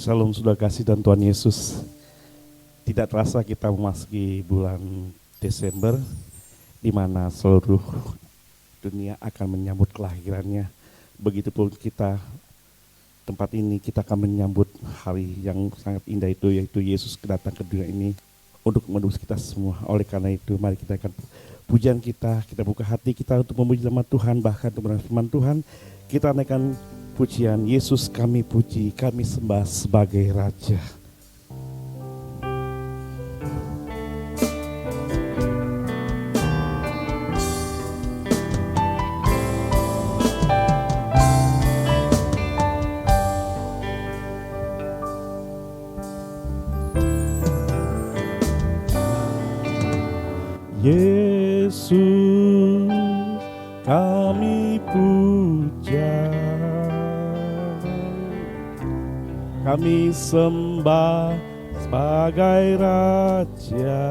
Shalom saudara kasih dan Tuhan Yesus. Tidak terasa kita memasuki bulan Desember, di mana seluruh dunia akan menyambut kelahirannya. Begitupun kita, tempat ini kita akan menyambut hari yang sangat indah itu, yaitu Yesus datang ke dunia ini untuk menebus kita semua. Oleh karena itu, mari kita akan pujian kita buka hati kita untuk memuji nama Tuhan, bahkan untuk mendengar firman Tuhan. Kita naikkan pujian, Yesus kami puji, kami sembah sebagai Raja. Yesus kami puja, kami sembah sebagai Raja,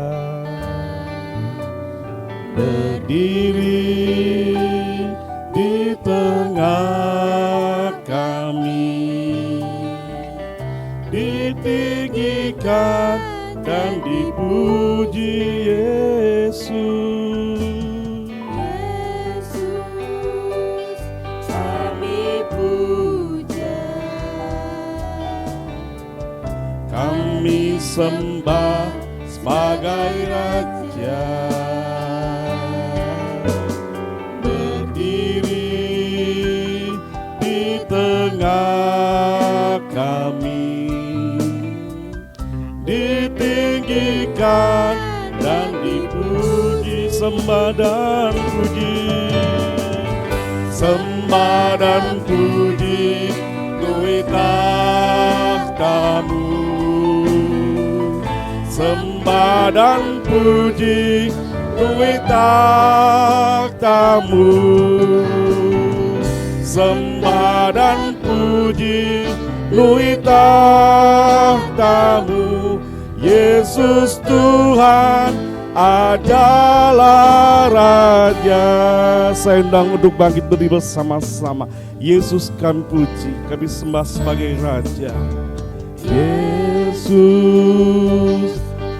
berdiri di tengah kami, ditinggikan dan dipuji Yesus. Kami sembah sebagai Raja, berdiri di tengah kami, ditinggikan dan dipuji, sembah dan puji, sembah dan puji Tuhan tahtamu. Sembah dan puji Tuhan tahtamu, sembah dan puji Tuhan tahtamu. Yesus Tuhan adalah Raja. Saya undang untuk bangkit berdiri bersama-sama. Yesus kami puji, kami sembah sebagai Raja. Yesus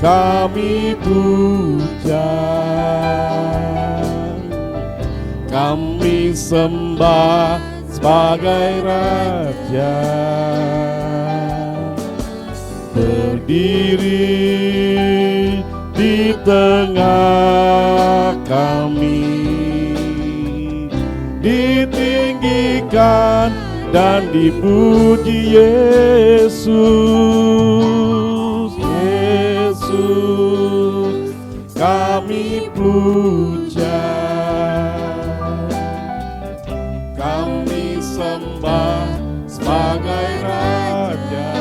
kami puja, kami sembah sebagai Raja, berdiri di tengah kami, ditinggikan dan dipuji Yesus. Yesus kami puja, kami sembah sebagai Raja,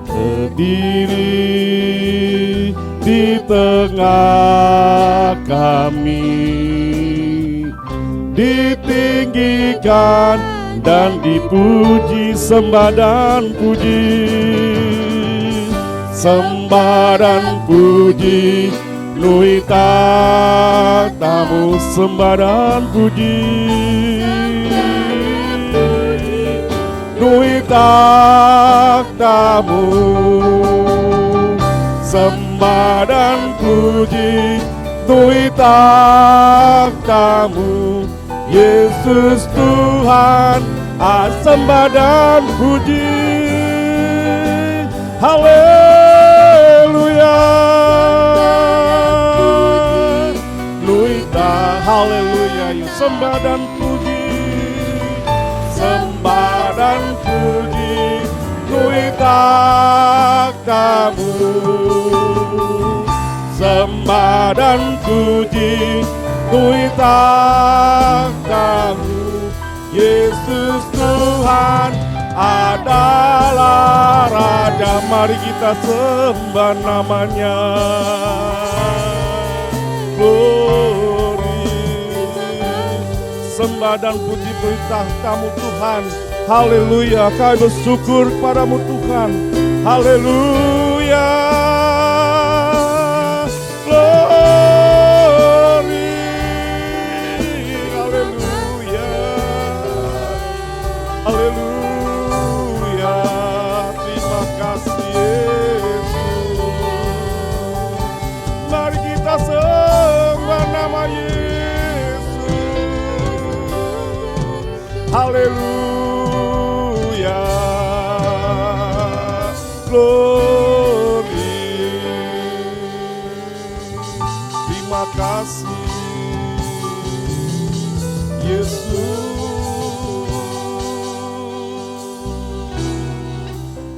berdiri di tengah kami, ditinggikan dan dipuji, sembah dan puji, sembah dan puji Nuhi tahtamu, sembah dan puji Nuhi takhtamu, sembah dan puji untuk takhtamu, Yesus Tuhan, sembah dan puji. Haleluya, Nuita, haleluya, yuk sembah dan puji, sembah dan puji, Nuita kamu, sembah dan puji, Nuita kamu, Yesus Tuhan adalah Raja. Mari kita sembah namanya. Glory, sembah dan puji berita kamu Tuhan. Haleluya, kami bersyukur padamu Tuhan. Haleluya, glory, haleluya, haleluya. Terima kasih Yesus. Mari kita sembah nama Yesus. Haleluya, glory. Terima kasih Yesus.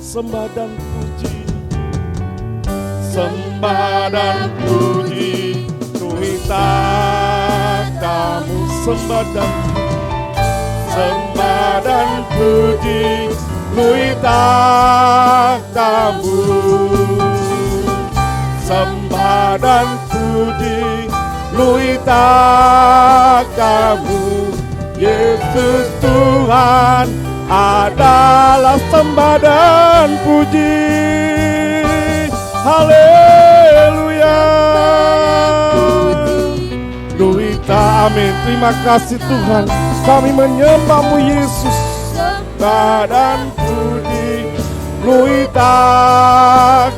Sembah dan puji, sembah dan puji, Tuhan kamu, sembah dan puji, Tuhan kamu, sembah dan puji, Tuhan kamu, Yesus Tuhan adalah sembah dan puji. Haleluya, Duita, amin. Terima kasih Tuhan, kami menyembah-Mu Yesus. Sembah dan puji, Duita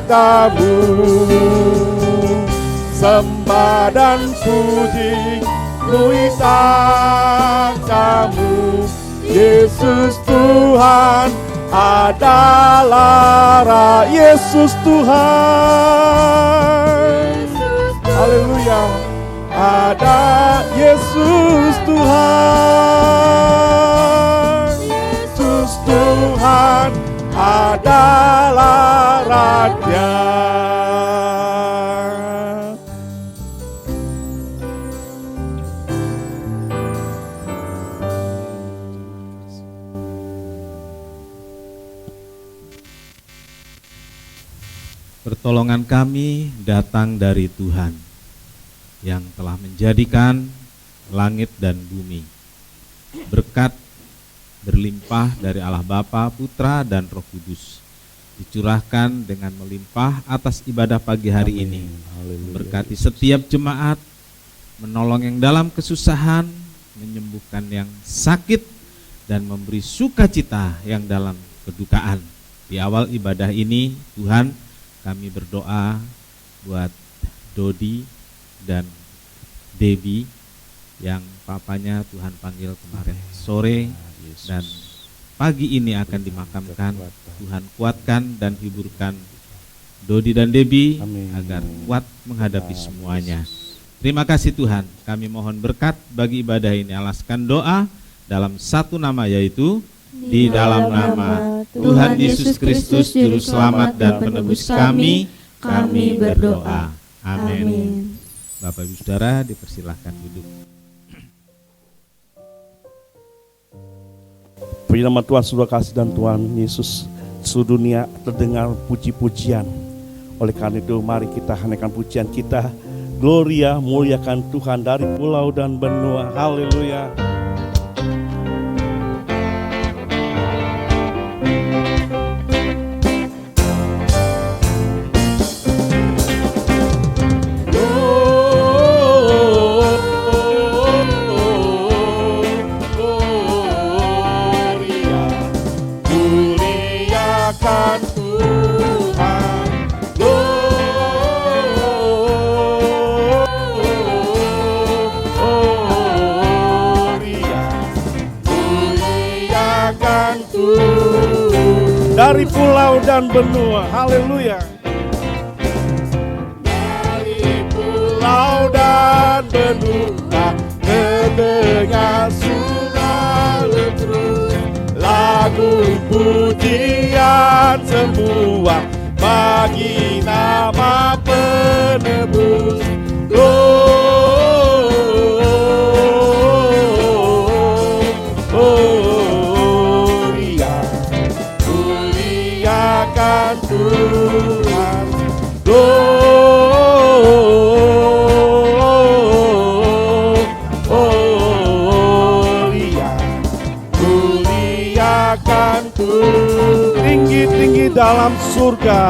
kamu, sembah dan puji, Duita kamu, Yesus Tuhan adalah Yesus Tuhan. Haleluya, ada Yesus Tuhan. Yesus Tuhan adalah Raja. Pertolongan kami datang dari Tuhan yang telah menjadikan langit dan bumi. Berkat berlimpah dari Allah Bapa, Putra, dan Roh Kudus dicurahkan dengan melimpah atas ibadah pagi hari ini. Berkati setiap jemaat, menolong yang dalam kesusahan, menyembuhkan yang sakit, dan memberi sukacita yang dalam kedukaan. Di awal ibadah ini, Tuhan, kami berdoa buat Dodi dan Debbie yang papanya Tuhan panggil kemarin sore dan pagi ini akan dimakamkan. Tuhan kuatkan dan hiburkan Dodi dan Debbie agar kuat menghadapi semuanya. Terima kasih Tuhan, kami mohon berkat bagi ibadah ini. Alaskan doa dalam satu nama, yaitu di dalam nama Tuhan Yesus Kristus Juru Selamat dan Penebus kami berdoa. Amin. Bapak Ibu Saudara dipersilahkan duduk. Puji nama Tuhan, saudara kasih dan Tuhan Yesus, seluruh dunia terdengar puji-pujian. Oleh karena itu mari kita naikkan pujian kita. Gloria, muliakan Tuhan dari pulau dan benua. Haleluya. muliakan Tuhan. Dari pulau dan benua, haleluya. Dari pulau dan benua, terdengar suara terus lagu pujian semua bagi nama penebus. Gloria, muliakan Tuhan. Gloria, muliakan Tuhan. Tinggi-tinggi dalam surga.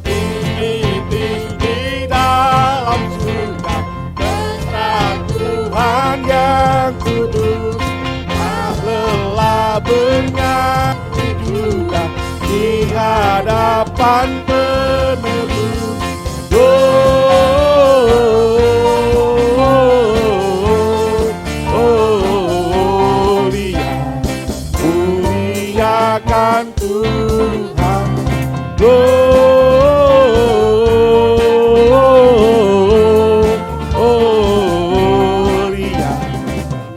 Tinggi-tinggi dalam surga, besar Tuhan yang kudus. Tak lelah bernyanyi juga di hadapan penebus. Gloria, muliakan Tuhan. Gloria,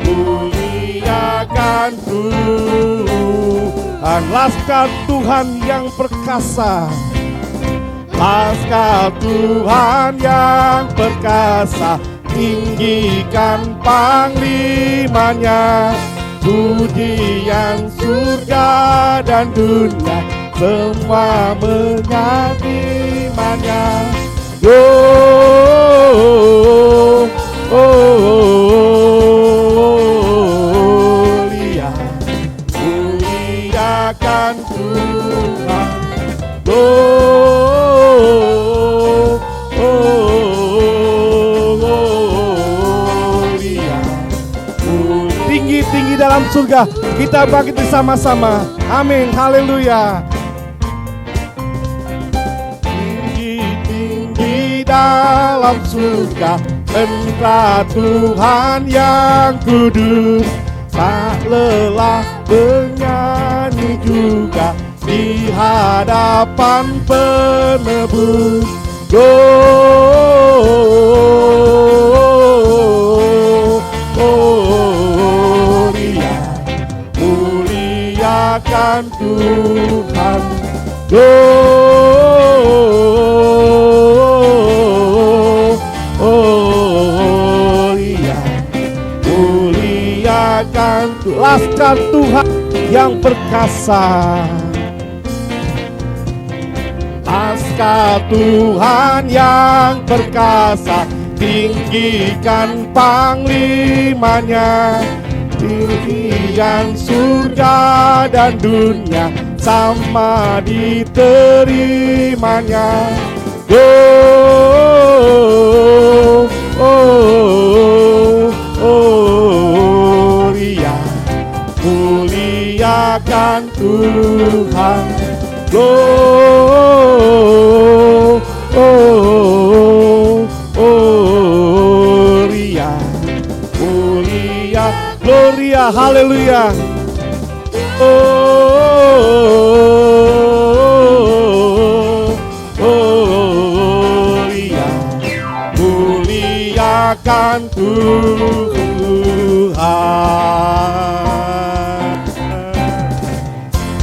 muliakan Tuhan. Laskar Tuhan yang perkasa, laskar Tuhan yang perkasa, tinggikan panglimanya. Pujian surga dan dunia semua menyadimanya. Gloria, muliakan Tuhan. Gloria, tinggi-tinggi dalam surga, kita bangkit bersama-sama. Amin, haleluya. Tinggi-tinggi dalam surga, Engkau Tuhan yang kudus. Tak lelah bernyanyi juga di hadapan penebus. Gloria, muliakan Tuhan. Gloria, muliakan laskar Tuhan yang perkasa. Laskar Tuhan yang perkasa, tinggikan panglimanya. Tinggian surga dan dunia sama diterimanya. Gloria, muliakan Tuhan. Gloria, mulia, Gloria, haleluya. Gloria, muliakan Tuhan.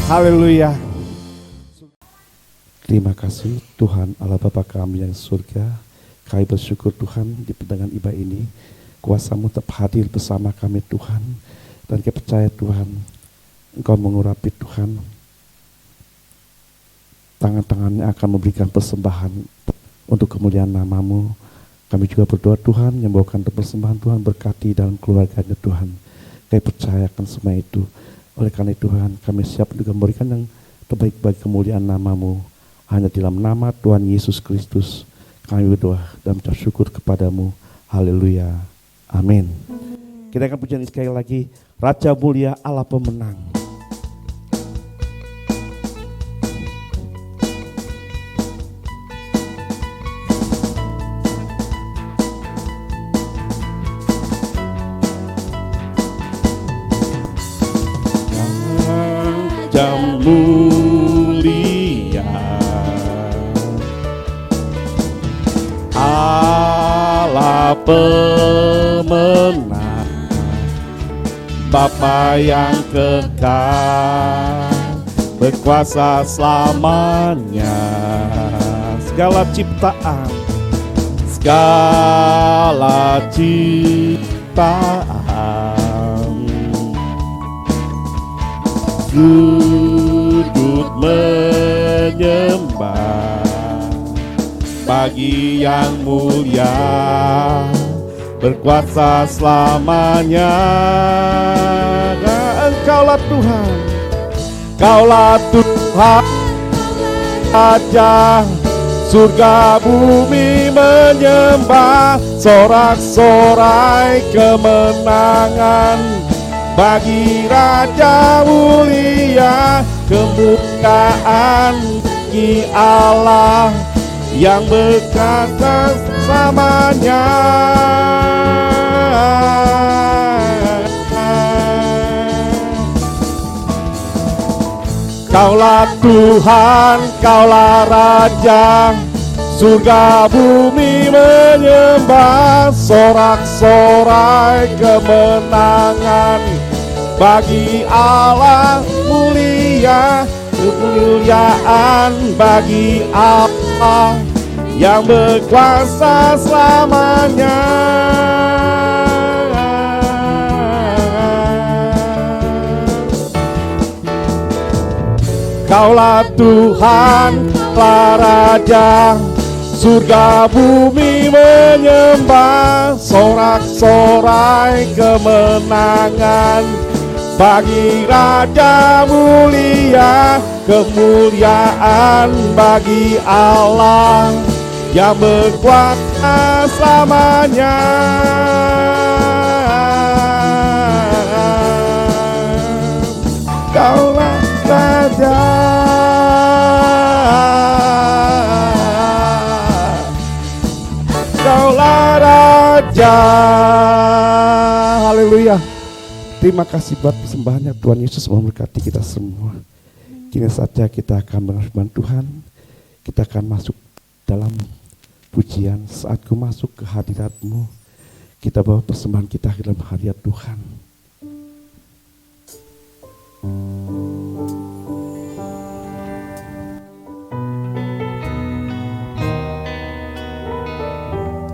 Haleluya. Terima kasih Tuhan Allah Bapa kami yang surga. Kami bersyukur Tuhan di pertengahan ibadah ini kuasa-Mu tetap hadir bersama kami Tuhan. Dan kami percaya Tuhan Engkau mengurapi Tuhan. Tangan-tangannya akan memberikan persembahan untuk kemuliaan nama-Mu. Kami juga berdoa Tuhan yang membawakan persembahan Tuhan berkati dalam keluarganya Tuhan. Kami percayakan semua itu. Oleh karena Tuhan kami siap juga memberikan yang terbaik bagi kemuliaan nama-Mu. Hanya dalam nama Tuhan Yesus Kristus kami berdoa dan mengucap syukur kepadamu. Haleluya. Amin. Kita akan pujian sekali lagi. Raja mulia Allah pemenang. Bapa yang kekal, berkuasa selamanya. Segala ciptaan sujud menyembah bagi yang mulia, berkuasa selamanya. Engkaulah Tuhan, Kaulah Tuhan Raja, surga bumi menyembah, sorak-sorai kemenangan bagi Raja mulia, kemuliaan bagi Allah yang berkata selamanya. Kaulah Tuhan, Kaulah Raja, surga bumi menyembah, sorak-sorai kemenangan bagi Allah mulia, kemuliaan bagi Allah yang berkuasa selamanya. Kaulah Tuhan, Kaulah Raja, surga bumi menyembah, sorak-sorai kemenangan bagi Raja mulia, kemuliaan bagi Allah yang berkuasa selamanya. Kaulah Raja, Kaulah Raja. Haleluya. Terima kasih buat persembahannya. Tuhan Yesus memberkati kita semua. Kini saja kita akan mendengar firman Tuhan. Kita akan masuk dalam pujian. Saat ku masuk ke hadirat-Mu, kita bawa persembahan kita ke dalam hadirat Tuhan.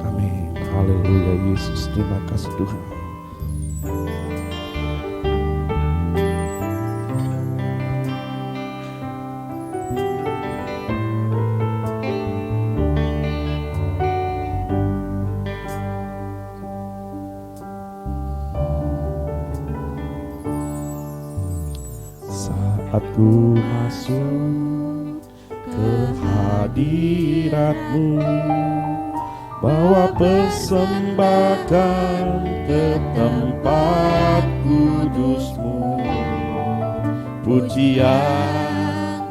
Amin. Haleluya Yesus. Terima kasih Tuhan. Saat ku masuk ke hadirat-Mu, bawa persembahkan ke tempat kudus-Mu, pujian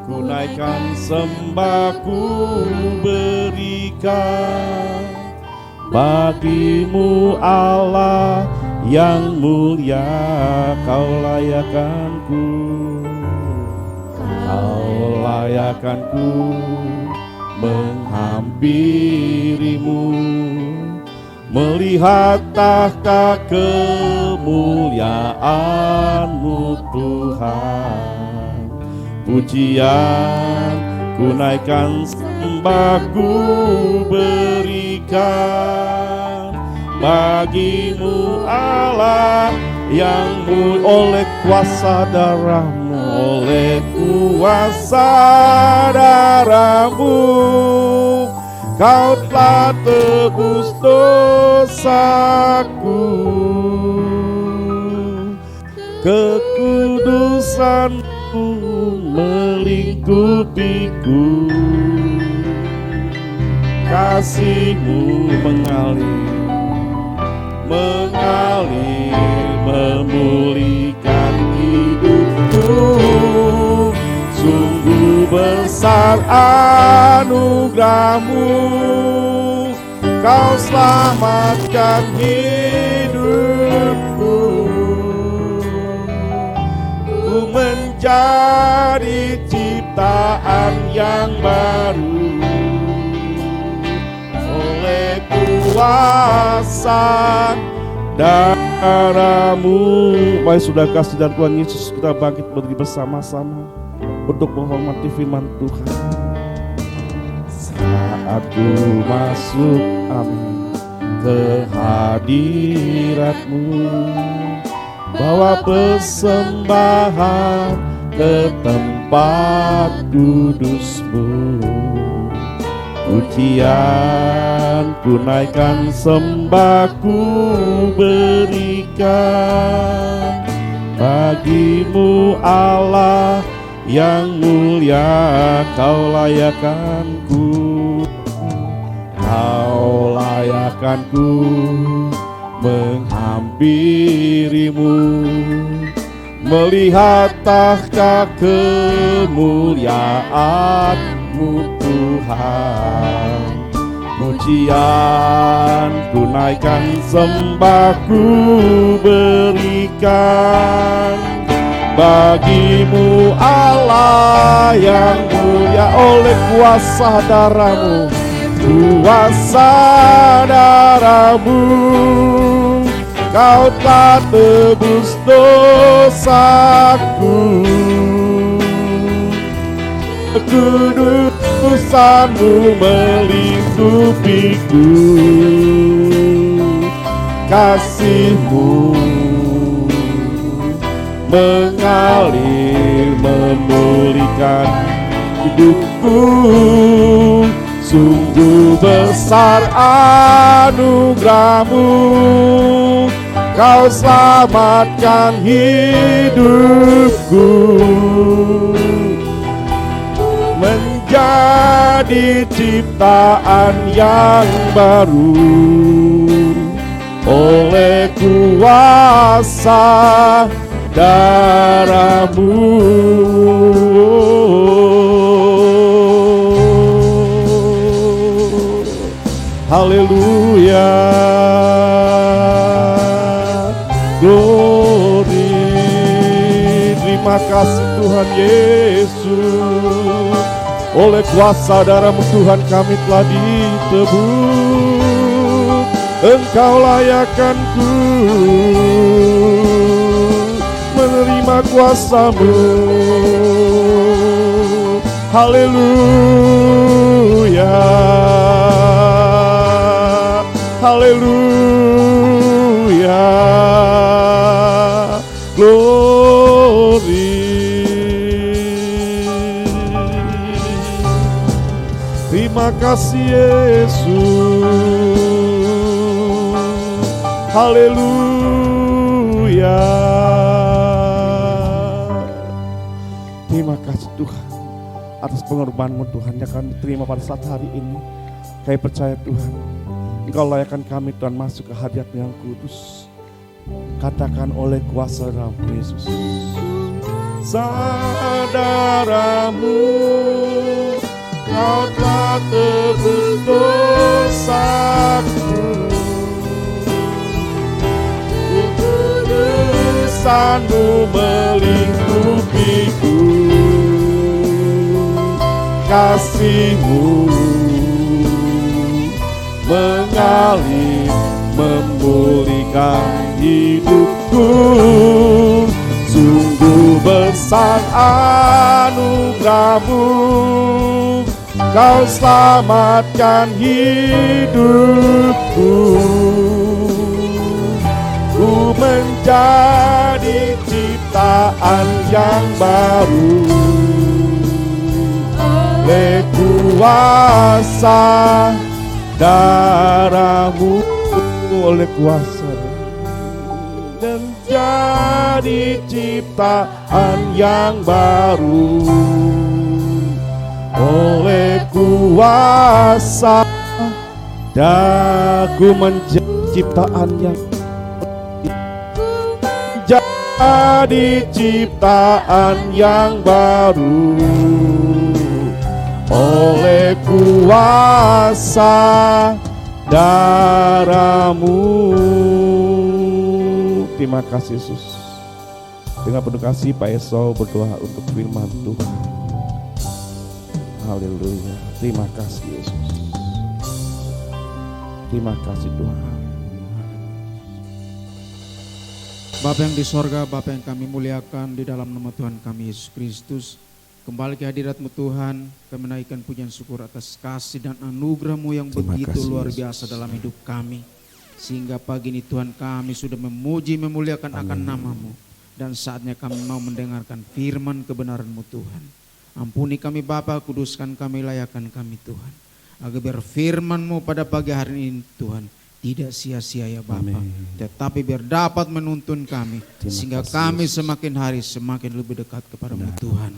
ku naikkan, sembah ku berikan bagi-Mu Allah yang mulia. Kau layakkanku, Kau layakkanku menghampiri-Mu, melihat tahta kemuliaan-Mu Tuhan. Pujian ku naikkan, sembah ku berikan bagi-Mu Allah yang oleh kuasa darah-Mu, oleh kuasa darah-Mu Kau telah tebus dosaku. Kekudusan-Mu melingkupiku, kasih-Mu mengalir memulihkan hidupku. Sungguh besar anugerah-Mu, Kau selamatkan hidupku. Ku menjadi ciptaan yang baru oleh kuasa dan darah-Mu. Baik sudah kasih dan Tuhan Yesus, kita bangkit berdiri bersama-sama untuk menghormati firman Tuhan. Saat ku masuk, amin, ke hadirat-Mu, bawa persembahan ke tempat kudus-Mu. Pujian ku naikkan, sembah ku berikan bagi-Mu Allah yang mulia. Kau layakkanku, Kau layakkanku menghampiri-Mu, melihat tahta kemuliaan-Mu Tuhan. Pujian ku naikkan, sembah ku berikan bagi-Mu Allah yang mulia. Oleh kuasa darah-Mu, kuasa darah-Mu, Kau telah tebus dosaku. Kekudusan-Mu melingkupiku, kasih-Mu mengalir memulihkan hidupku. Sungguh besar anugerah-Mu, Kau selamatkan hidupku menjadi ciptaan yang baru oleh kuasa darah-Mu. Haleluya, glory. Terima kasih Tuhan Yesus. Oleh kuasa darah-Mu Tuhan kami telah ditebus. Engkau layakkanku menerima kuasa-Mu. Haleluya, haleluya, glory. Terima kasih Yesus. Haleluya. Terima kasih Tuhan atas pengorbanan-Mu Tuhan yang kami terima pada saat hari ini. Kami percaya Tuhan, Engkau layakkan kami Tuhan masuk ke hadirat-Mu yang kudus. Katakan oleh kuasa darah-Mu Yesus. Saudara-Mu, Kau telah tebus dosaku. Kudusan-Mu melingkupiku, kasih-Mu mengalir memulihkan hidupku. Sungguh besar anugerah-Mu, Kau selamatkan hidupku. Ku menjadi ciptaan yang baru oleh kuasa darah-Mu, oleh kuasa dan jadi ciptaan yang baru oleh kuasa daku menjadi ciptaan yang jadi ciptaan yang baru oleh kuasa darah-Mu. Terima kasih Yesus. Dengan penuh kasih Pak Esau berdoa untuk firman Tuhan. Haleluya. Terima kasih Yesus. Terima kasih Tuhan. Bapa yang di sorga, Bapa yang kami muliakan di dalam nama Tuhan kami Yesus Kristus. Kembali ke hadirat-Mu Tuhan, kami menaikkan pujian syukur atas kasih dan anugerah-Mu yang Terima begitu kasih, luar Yesus. biasa dalam hidup kami. Sehingga pagi ini Tuhan kami sudah memuji, memuliakan akan nama-Mu. Dan saatnya kami mau mendengarkan firman kebenaran-Mu Tuhan. Ampuni kami Bapa, kuduskan kami, layakan kami Tuhan. Agar biar firman-Mu pada pagi hari ini Tuhan tidak sia-sia ya Bapa, Amin. tetapi biar dapat menuntun kami, Terima sehingga kasih, kami Yesus. semakin hari semakin lebih dekat kepada-Mu Benar. Tuhan.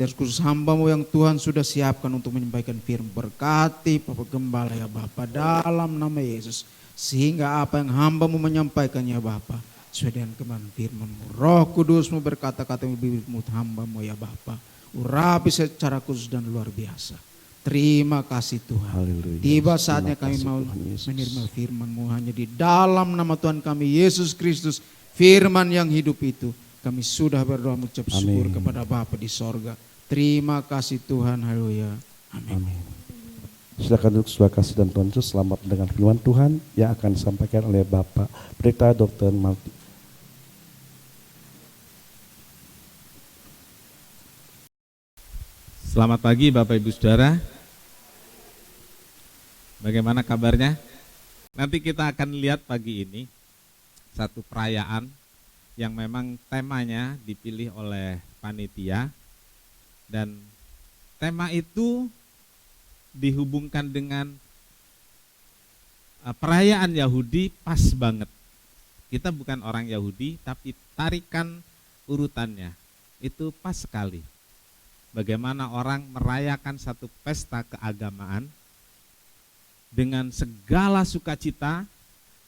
Terus khusus hamba-Mu yang Tuhan sudah siapkan untuk menyampaikan firman, berkati Bapak Gembala ya Bapa dalam nama Yesus, sehingga apa yang hamba-Mu menyampaikannya Bapa sesuai dengan kebenaran firman-Mu. Roh Kudus-Mu berkata-kata di bibir-Mu hamba-Mu ya Bapa, urapi secara khusus dan luar biasa. Terima kasih Tuhan. Haleluya. Tiba saatnya Terima kami kasih, mau Tuhan Yesus. menerima firman-Mu hanya di dalam nama Tuhan kami Yesus Kristus, firman yang hidup itu. Kami sudah berdoa mengucap syukur Amin. kepada Bapa di sorga. Terima kasih Tuhan. Haleluya. Amin. Amin. Silakan duduk, saudara kasih dan Tuhan Yesus. Selamat mendengar firman Tuhan yang akan disampaikan oleh Bapak Pendeta Dr. Malti. Selamat pagi Bapak Ibu Saudara. Bagaimana kabarnya? Nanti kita akan lihat pagi ini satu perayaan yang memang temanya dipilih oleh panitia, dan tema itu dihubungkan dengan perayaan Yahudi. Pas banget. Kita bukan orang Yahudi, tapi tarikan urutannya itu pas sekali. Bagaimana orang merayakan satu pesta keagamaan dengan segala sukacita,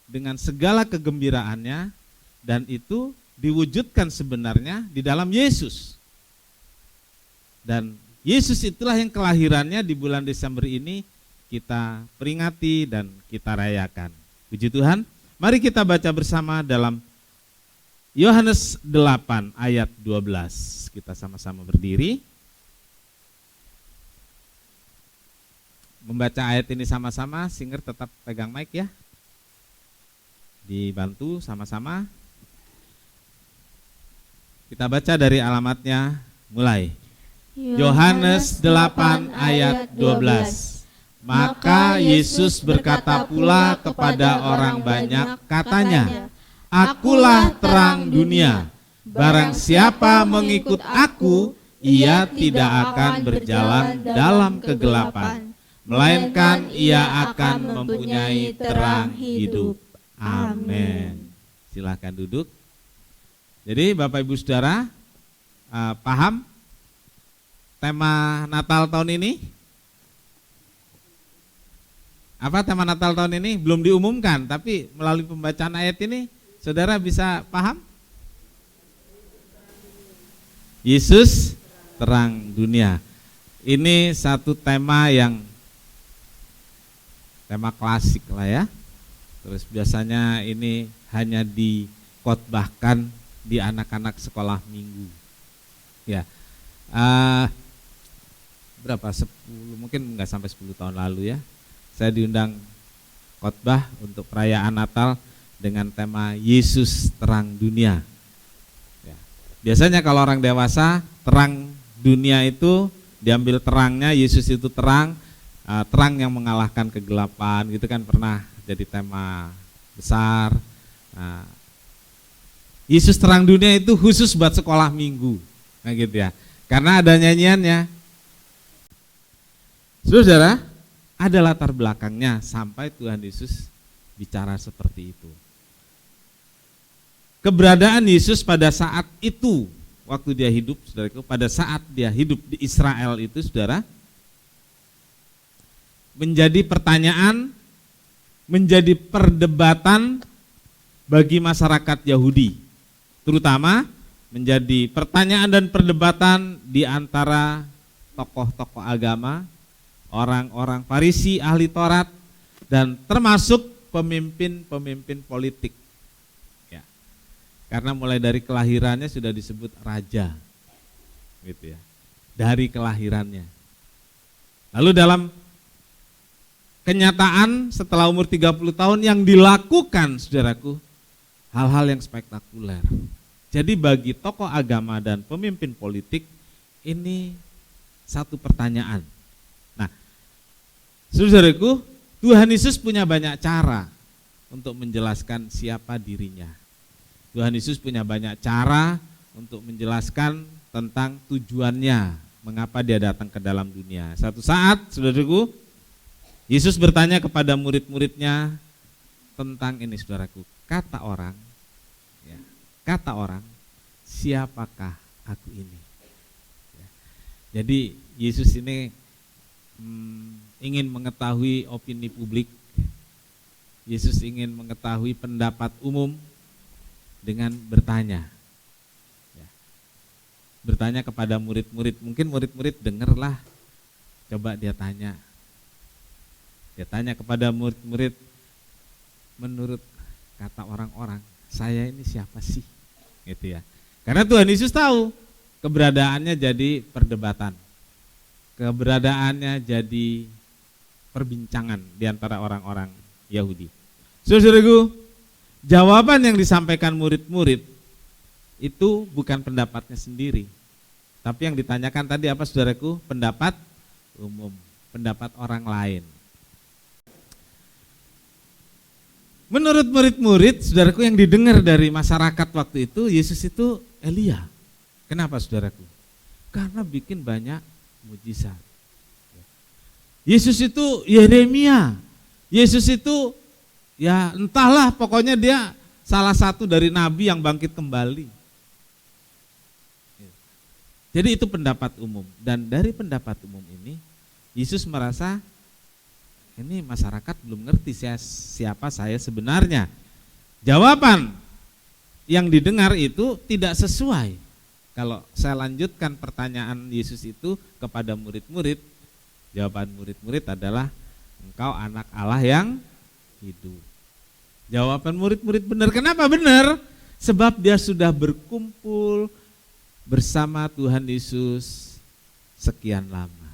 dengan segala kegembiraannya, dan itu diwujudkan sebenarnya di dalam Yesus. Dan Yesus itulah yang kelahirannya di bulan Desember ini kita peringati dan kita rayakan. Puji Tuhan. Mari kita baca bersama dalam Yohanes 8 ayat 12. Kita sama-sama berdiri. Membaca ayat ini sama-sama, singer tetap pegang mic ya. Dibantu sama-sama. Kita baca dari alamatnya, mulai. Yohanes 8 ayat 12. Maka Yesus berkata pula kepada orang banyak, katanya, Akulah terang dunia. Barang siapa mengikut aku, ia tidak akan berjalan dalam kegelapan, melainkan ia akan mempunyai terang hidup. Amin. Silahkan duduk. Jadi Bapak Ibu Saudara, paham tema Natal tahun ini? Apa tema Natal tahun ini? Belum diumumkan, tapi melalui pembacaan ayat ini saudara bisa paham? Yesus terang dunia. Ini satu tema yang tema klasik lah ya. Terus biasanya ini hanya dikotbahkan di anak-anak sekolah minggu. Ya, berapa? 10, mungkin nggak sampai 10 tahun lalu ya. Saya diundang khotbah untuk perayaan Natal dengan tema Yesus terang dunia. Ya. Biasanya kalau orang dewasa, terang dunia itu diambil terangnya, Yesus itu terang, terang yang mengalahkan kegelapan, gitu kan pernah jadi tema besar. Nah, Yesus terang dunia itu khusus buat sekolah minggu, nah gitu ya. Karena ada nyanyiannya. Saudara, ada latar belakangnya sampai Tuhan Yesus bicara seperti itu. Keberadaan Yesus pada saat itu, waktu dia hidup, saudaraku, pada saat dia hidup di Israel itu, saudara, menjadi pertanyaan, menjadi perdebatan bagi masyarakat Yahudi. Terutama menjadi pertanyaan dan perdebatan di antara tokoh-tokoh agama, orang-orang Farisi, ahli Taurat, dan termasuk pemimpin-pemimpin politik. Ya. Karena mulai dari kelahirannya sudah disebut raja. Gitu ya. Dari kelahirannya. Lalu dalam kenyataan setelah umur 30 tahun yang dilakukan, saudaraku, hal-hal yang spektakuler. Jadi bagi tokoh agama dan pemimpin politik ini satu pertanyaan. Nah, saudaraku, Tuhan Yesus punya banyak cara untuk menjelaskan siapa dirinya. Tuhan Yesus punya banyak cara untuk menjelaskan tentang tujuannya, mengapa dia datang ke dalam dunia. Satu saat, saudaraku, Yesus bertanya kepada murid-muridnya tentang ini, saudaraku, kata orang, siapakah aku ini? Ya. Jadi Yesus ini ingin mengetahui opini publik. Yesus ingin mengetahui pendapat umum dengan bertanya. Ya. Bertanya kepada murid-murid, mungkin murid-murid dengarlah, coba dia tanya. Dia tanya kepada murid-murid, menurut kata orang-orang, saya ini siapa sih? Gitu ya. Karena Tuhan Yesus tahu keberadaannya jadi perdebatan. Keberadaannya jadi perbincangan di antara orang-orang Yahudi. Saudaraku, jawaban yang disampaikan murid-murid itu bukan pendapatnya sendiri. Tapi yang ditanyakan tadi apa, saudaraku? Pendapat umum, pendapat orang lain. Menurut murid-murid, saudaraku, yang didengar dari masyarakat waktu itu, Yesus itu Elia. Kenapa, saudaraku? Karena bikin banyak mujizat. Yesus itu Yeremia. Yesus itu ya entahlah, pokoknya dia salah satu dari nabi yang bangkit kembali. Jadi itu pendapat umum. Dan dari pendapat umum ini, Yesus merasa ini masyarakat belum ngerti siapa saya sebenarnya. Jawaban yang didengar itu tidak sesuai. Kalau saya lanjutkan pertanyaan Yesus itu kepada murid-murid, jawaban murid-murid adalah engkau anak Allah yang hidup. Jawaban murid-murid benar. Kenapa benar? Sebab dia sudah berkumpul bersama Tuhan Yesus sekian lama.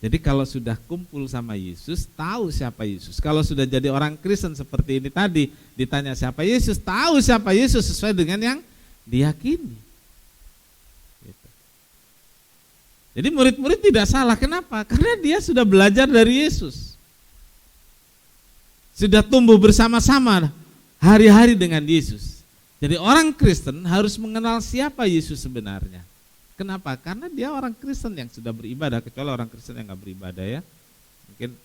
Jadi kalau sudah kumpul sama Yesus, tahu siapa Yesus. Kalau sudah jadi orang Kristen seperti ini tadi, ditanya siapa Yesus, tahu siapa Yesus sesuai dengan yang diyakini. Gitu. Jadi murid-murid tidak salah. Kenapa? Karena dia sudah belajar dari Yesus. Sudah tumbuh bersama-sama hari-hari dengan Yesus. Jadi orang Kristen harus mengenal siapa Yesus sebenarnya. Kenapa? Karena dia orang Kristen yang sudah beribadah, kecuali orang Kristen yang nggak beribadah ya. Mungkin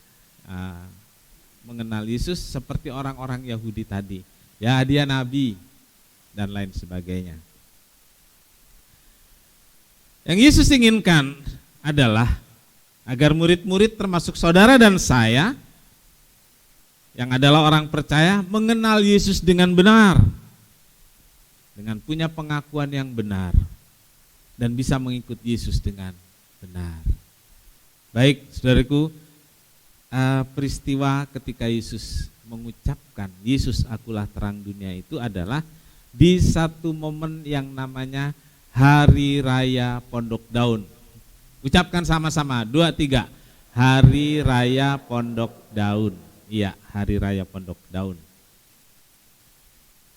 mengenal Yesus seperti orang-orang Yahudi tadi. Ya, dia nabi dan lain sebagainya. Yang Yesus inginkan adalah agar murid-murid termasuk saudara dan saya yang adalah orang percaya mengenal Yesus dengan benar. Dengan punya pengakuan yang benar. Dan bisa mengikut Yesus dengan benar. Baik, saudaraku, peristiwa ketika Yesus mengucapkan Yesus akulah terang dunia itu adalah di satu momen yang namanya Hari Raya Pondok Daun. Ucapkan sama-sama, 2, 3. Hari Raya Pondok Daun. Iya, Hari Raya Pondok Daun.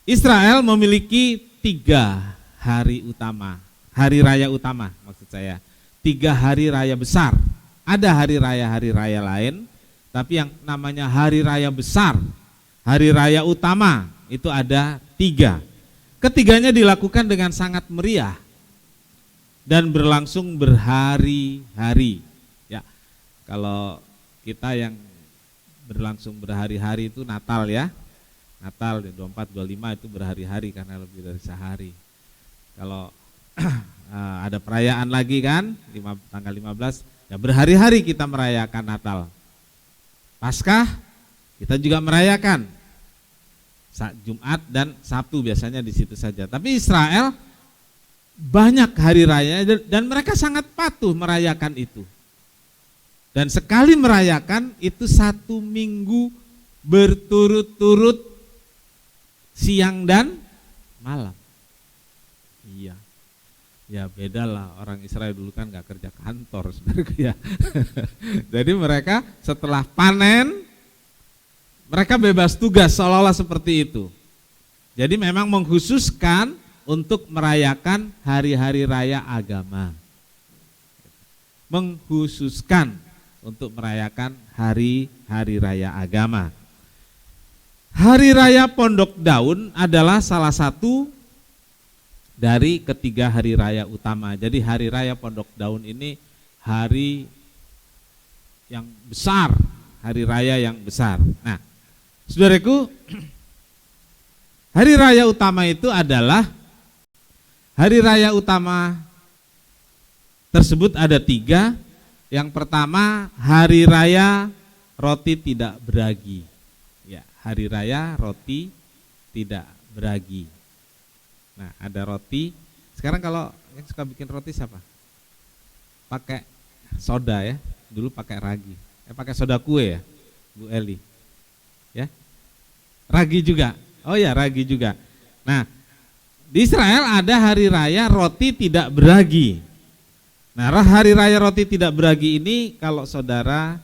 Israel memiliki 3 hari utama. Hari raya utama maksud saya, 3 hari raya besar. Ada hari raya lain, tapi yang namanya hari raya besar, hari raya utama itu ada 3. Ketiganya dilakukan dengan sangat meriah dan berlangsung berhari-hari. Ya, kalau kita yang berlangsung berhari-hari itu Natal ya, Natal 24, 25 itu berhari-hari karena lebih dari sehari. Kalau ada perayaan lagi kan, tanggal 15, ya berhari-hari kita merayakan Natal. Paskah kita juga merayakan, Jumat dan Sabtu biasanya di situ saja. Tapi Israel banyak hari raya dan mereka sangat patuh merayakan itu. Dan sekali merayakan itu 1 minggu berturut-turut siang dan malam. Iya. Ya bedalah, orang Israel dulu kan gak kerja kantor saudara ya. Jadi mereka setelah panen Mereka bebas tugas seolah-olah seperti itu. Jadi memang mengkhususkan untuk merayakan hari-hari raya agama. Mengkhususkan untuk merayakan hari-hari raya agama. Hari raya Pondok Daun adalah salah satu dari ketiga hari raya utama. Jadi hari raya Pondok Daun ini hari yang besar, hari raya yang besar. Nah, saudaraku, hari raya utama itu adalah hari raya utama tersebut ada 3. Yang pertama, hari raya roti tidak beragi. Ya, hari raya roti tidak beragi. Nah, ada roti. Sekarang kalau yang suka bikin roti siapa? Pakai soda ya. Dulu pakai ragi. Pakai soda kue ya, Bu Eli. Ya. Ragi juga. Oh ya, ragi juga. Nah, di Israel ada hari raya roti tidak beragi. Nah, hari raya roti tidak beragi ini kalau saudara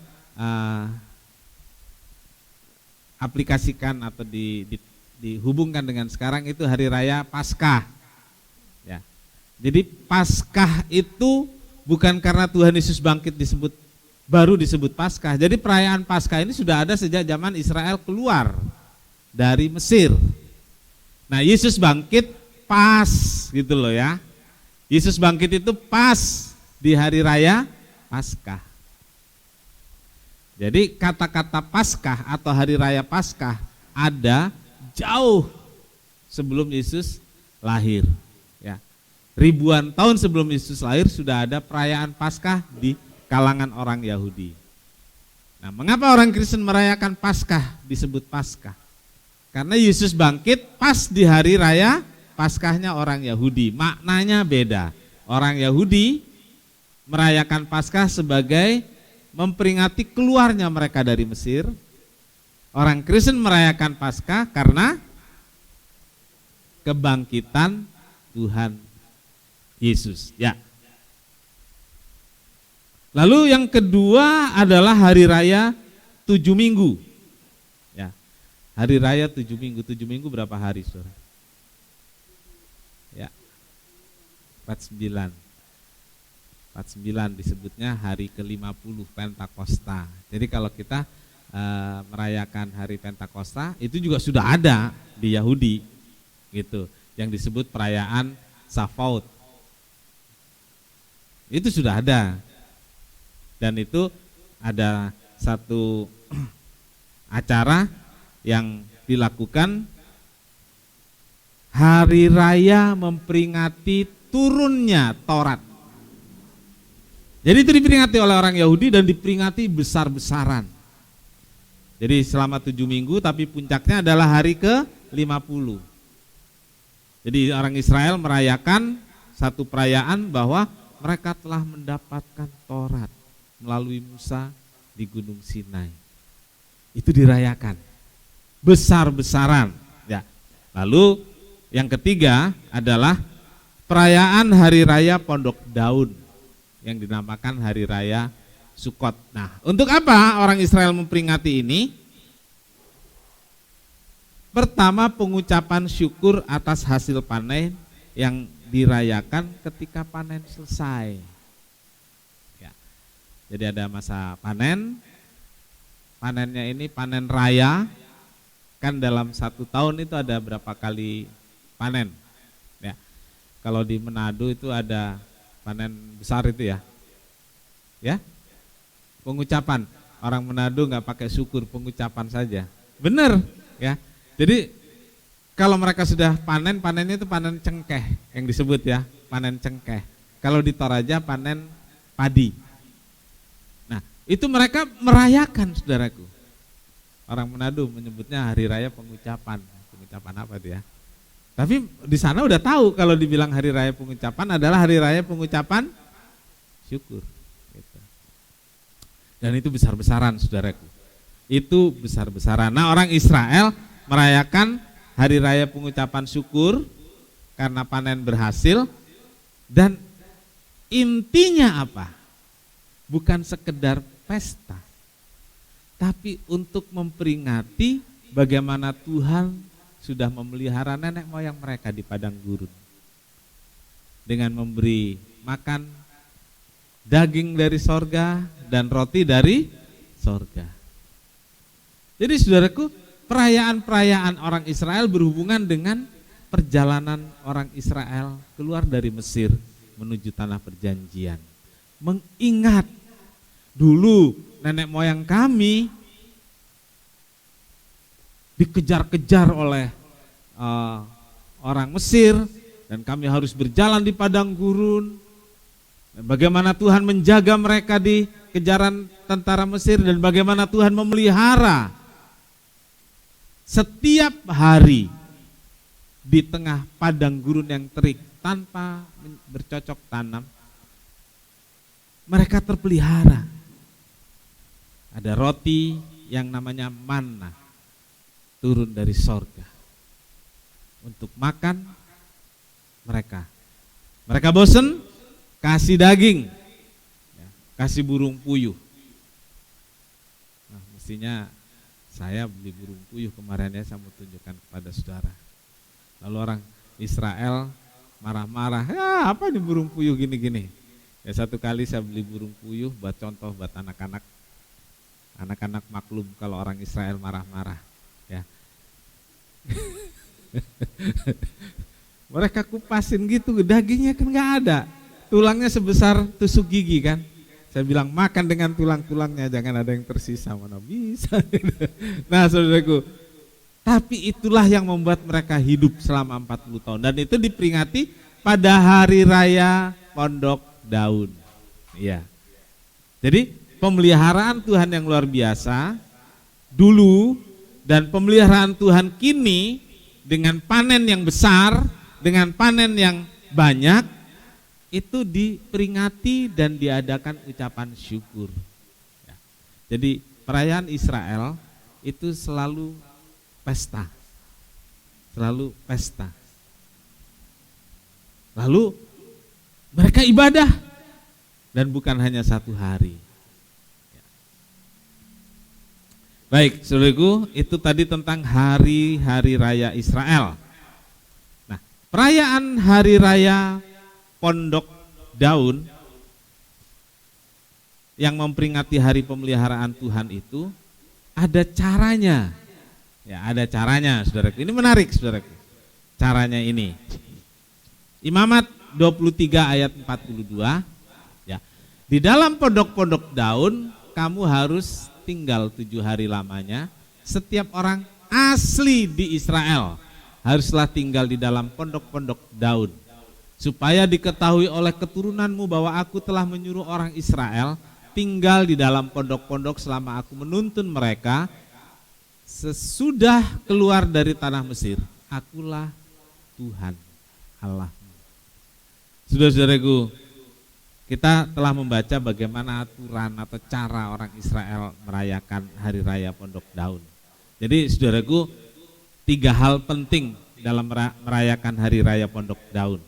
aplikasikan atau dihubungkan dengan sekarang itu hari raya Paskah. Ya. Jadi Paskah itu bukan karena Tuhan Yesus bangkit baru disebut Paskah. Jadi perayaan Paskah ini sudah ada sejak zaman Israel keluar dari Mesir. Nah, Yesus bangkit pas gitu loh ya. Yesus bangkit itu pas di hari raya Paskah. Jadi kata-kata Paskah atau hari raya Paskah ada jauh sebelum Yesus lahir. Ya. Ribuan tahun sebelum Yesus lahir sudah ada perayaan Paskah di kalangan orang Yahudi. Nah, mengapa orang Kristen merayakan Paskah disebut Paskah? Karena Yesus bangkit pas di hari raya Paskahnya orang Yahudi. Maknanya beda. Orang Yahudi merayakan Paskah sebagai memperingati keluarnya mereka dari Mesir. Orang Kristen merayakan Paskah karena kebangkitan Tuhan Yesus. Ya. Lalu yang kedua adalah hari raya 7 minggu. Ya. Hari raya 7 minggu. 7 minggu berapa hari, Saudara? Ya. 49 disebutnya hari ke-50 Pentakosta. Jadi kalau kita merayakan hari Pentakosta itu juga sudah ada di Yahudi gitu, yang disebut perayaan Shavuot. Itu sudah ada. Dan itu ada satu acara yang dilakukan hari raya memperingati turunnya Taurat. Jadi itu diperingati oleh orang Yahudi dan diperingati besar-besaran. Jadi selama 7 minggu tapi puncaknya adalah hari ke-50. Jadi orang Israel merayakan satu perayaan bahwa mereka telah mendapatkan Taurat melalui Musa di Gunung Sinai. Itu dirayakan besar-besaran. Ya. Lalu yang ketiga adalah perayaan hari raya Pondok Daun yang dinamakan hari raya Sukot. Nah, untuk apa orang Israel memperingati ini? Pertama, pengucapan syukur atas hasil panen yang dirayakan ketika panen selesai. Ya. Jadi ada masa panen. Panennya ini panen raya. Kan dalam 1 tahun itu ada berapa kali panen? Ya. Kalau di Manado itu ada panen besar itu ya. Ya. Pengucapan. Orang Manado nggak pakai syukur, pengucapan saja. Benar, ya. Jadi kalau mereka sudah panen, panennya itu panen cengkeh yang disebut ya, panen cengkeh. Kalau di Toraja panen padi. Nah, itu mereka merayakan, saudaraku. Orang Manado menyebutnya hari raya pengucapan. Pengucapan apa itu ya? Tapi di sana udah tahu kalau dibilang hari raya pengucapan adalah hari raya pengucapan syukur. Gitu. Dan itu besar-besaran, saudaraku. Itu besar-besaran. Nah, orang Israel merayakan hari raya pengucapan syukur karena panen berhasil, dan intinya apa? Bukan sekedar pesta, tapi untuk memperingati bagaimana Tuhan sudah memelihara nenek moyang mereka di padang gurun dengan memberi makan daging dari sorga dan roti dari sorga. Jadi saudaraku, perayaan-perayaan orang Israel berhubungan dengan perjalanan orang Israel keluar dari Mesir menuju tanah perjanjian. Mengingat dulu nenek moyang kami dikejar-kejar oleh orang Mesir dan kami harus berjalan di padang gurun. Dan bagaimana Tuhan menjaga mereka di kejaran tentara Mesir dan bagaimana Tuhan memelihara setiap hari di tengah padang gurun yang terik tanpa bercocok tanam. Mereka terpelihara. Ada roti yang namanya manna turun dari sorga untuk makan mereka. Mereka bosan, kasih daging, kasih burung puyuh. Nah, mestinya saya beli burung puyuh kemarin ya, saya mau tunjukkan kepada saudara. Lalu orang Israel marah-marah, ya apa nih burung puyuh gini-gini. Ya satu kali saya beli burung puyuh buat contoh buat anak-anak. Anak-anak maklum kalau orang Israel marah-marah. Ya. Mereka kupasin gitu, dagingnya kan nggak ada. Tulangnya sebesar tusuk gigi kan. Saya bilang makan dengan tulang-tulangnya, jangan ada yang tersisa, mana bisa. Nah saudaraku, tapi itulah yang membuat mereka hidup selama 40 tahun. Dan itu diperingati pada hari raya Pondok Daun. Iya. Jadi pemeliharaan Tuhan yang luar biasa dulu dan pemeliharaan Tuhan kini dengan panen yang besar, dengan panen yang banyak, itu diperingati dan diadakan ucapan syukur. Ya. Jadi perayaan Israel itu selalu pesta, selalu pesta. Lalu mereka ibadah dan bukan hanya satu hari. Ya. Baik, saudaraku, itu tadi tentang hari-hari raya Israel. Nah, perayaan hari raya Pondok Daun yang memperingati hari pemeliharaan Tuhan itu ada caranya. Ya, ada caranya, saudaraku. Ini menarik, saudaraku. Caranya ini. Imamat 23 ayat 42, ya. Di dalam pondok-pondok daun kamu harus tinggal 7 hari lamanya. Setiap orang asli di Israel haruslah tinggal di dalam pondok-pondok daun, supaya diketahui oleh keturunanmu bahwa aku telah menyuruh orang Israel tinggal di dalam pondok-pondok selama aku menuntun mereka sesudah keluar dari tanah Mesir. Akulah Tuhan Allahmu. Saudara-saudaraku, kita telah membaca bagaimana aturan atau cara orang Israel merayakan hari raya Pondok Daun. Jadi saudaraku, 3 hal penting dalam merayakan hari raya Pondok Daun.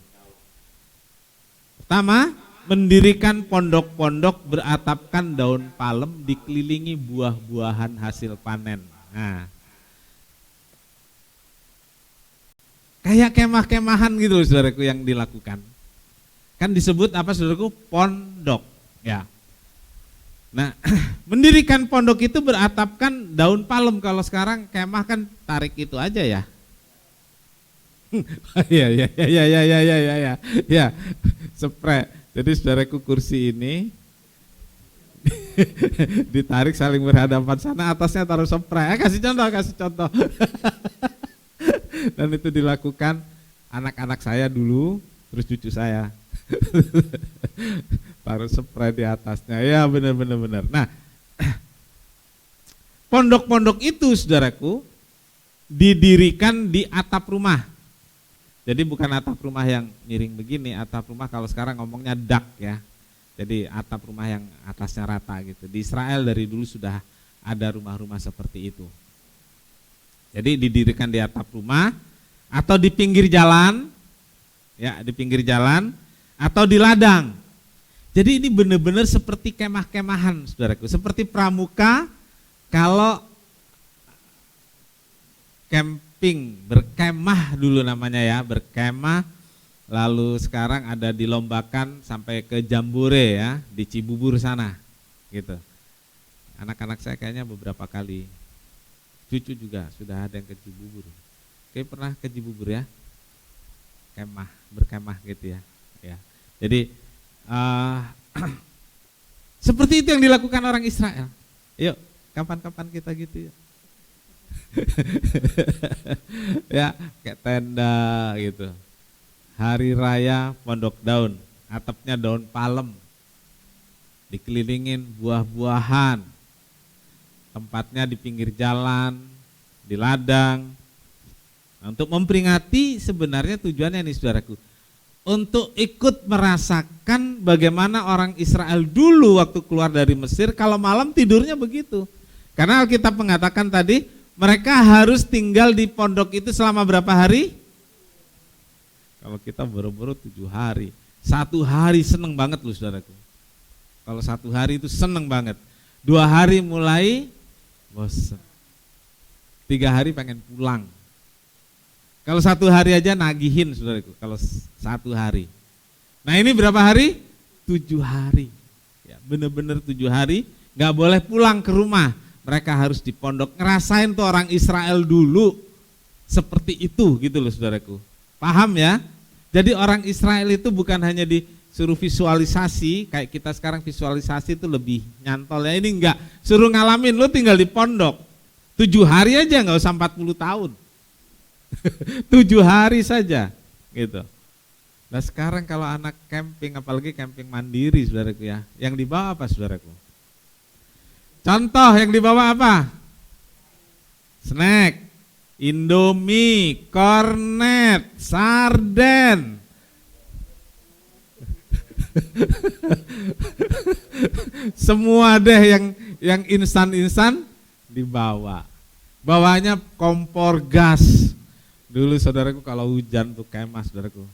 Pertama, mendirikan pondok-pondok beratapkan daun palem dikelilingi buah-buahan hasil panen. Nah, kayak kemah-kemahan gitu saudaraku yang dilakukan. Kan disebut apa saudaraku? Pondok. Ya. Nah, mendirikan pondok itu beratapkan daun palem. Kalau sekarang kemah kan tarik itu aja ya. Ya, spray. Jadi saudaraku, kursi ini ditarik saling berhadapan, sana atasnya taruh spray. Kasih contoh. Dan itu dilakukan anak-anak saya dulu, terus cucu saya. Taruh spray di atasnya. Ya benar. Nah, pondok-pondok itu saudaraku didirikan di atap rumah. Jadi bukan atap rumah yang miring begini, atap rumah kalau sekarang ngomongnya dak ya. Jadi atap rumah yang atasnya rata gitu. Di Israel dari dulu sudah ada rumah-rumah seperti itu. Jadi didirikan di atap rumah atau di pinggir jalan, ya di pinggir jalan atau di ladang. Jadi ini benar-benar seperti kemah-kemahan saudaraku, seperti pramuka Kalau camping, berkemah dulu namanya ya, berkemah, lalu sekarang ada dilombakan sampai ke Jambore ya, di Cibubur sana gitu. Anak-anak saya kayaknya beberapa kali, cucu juga sudah ada yang ke Cibubur. Oke, pernah ke Cibubur ya? Kemah, berkemah gitu ya. Ya. Jadi seperti itu yang dilakukan orang Israel. Yuk, kapan-kapan kita gitu ya. Ya, kayak tenda gitu. Hari raya Pondok Daun, atapnya daun palem, dikelilingin buah-buahan, tempatnya di pinggir jalan, di ladang. Nah, untuk memperingati sebenarnya tujuannya nih saudaraku, untuk ikut merasakan bagaimana orang Israel dulu waktu keluar dari Mesir, kalau malam tidurnya begitu. Karena Alkitab mengatakan tadi, mereka harus tinggal di pondok itu selama berapa hari? Kalau kita boro-boro 7 hari, 1 hari seneng banget loh saudaraku. Kalau 1 hari itu seneng banget, 2 hari mulai bosan, 3 hari pengen pulang. Kalau 1 hari aja nagihin saudaraku, kalau 1 hari. Nah ini berapa hari? 7 hari, ya, bener-bener 7 hari, gak boleh pulang ke rumah. Mereka harus di pondok, ngerasain tuh orang Israel dulu seperti itu gitu loh saudaraku. Paham ya? Jadi orang Israel itu bukan hanya disuruh visualisasi, kayak kita sekarang visualisasi itu lebih nyantol ya, ini enggak, suruh ngalamin, lu tinggal di pondok 7 hari aja, enggak usah 40 tahun 7 hari saja gitu. Nah sekarang kalau anak camping, apalagi camping mandiri saudaraku ya, yang dibawa apa saudaraku? Contoh yang dibawa apa? Snack, Indomie, kornet, sarden. Semua deh yang instan-instan dibawa. Bawanya kompor gas. Dulu saudaraku kalau hujan tuh kemah saudaraku,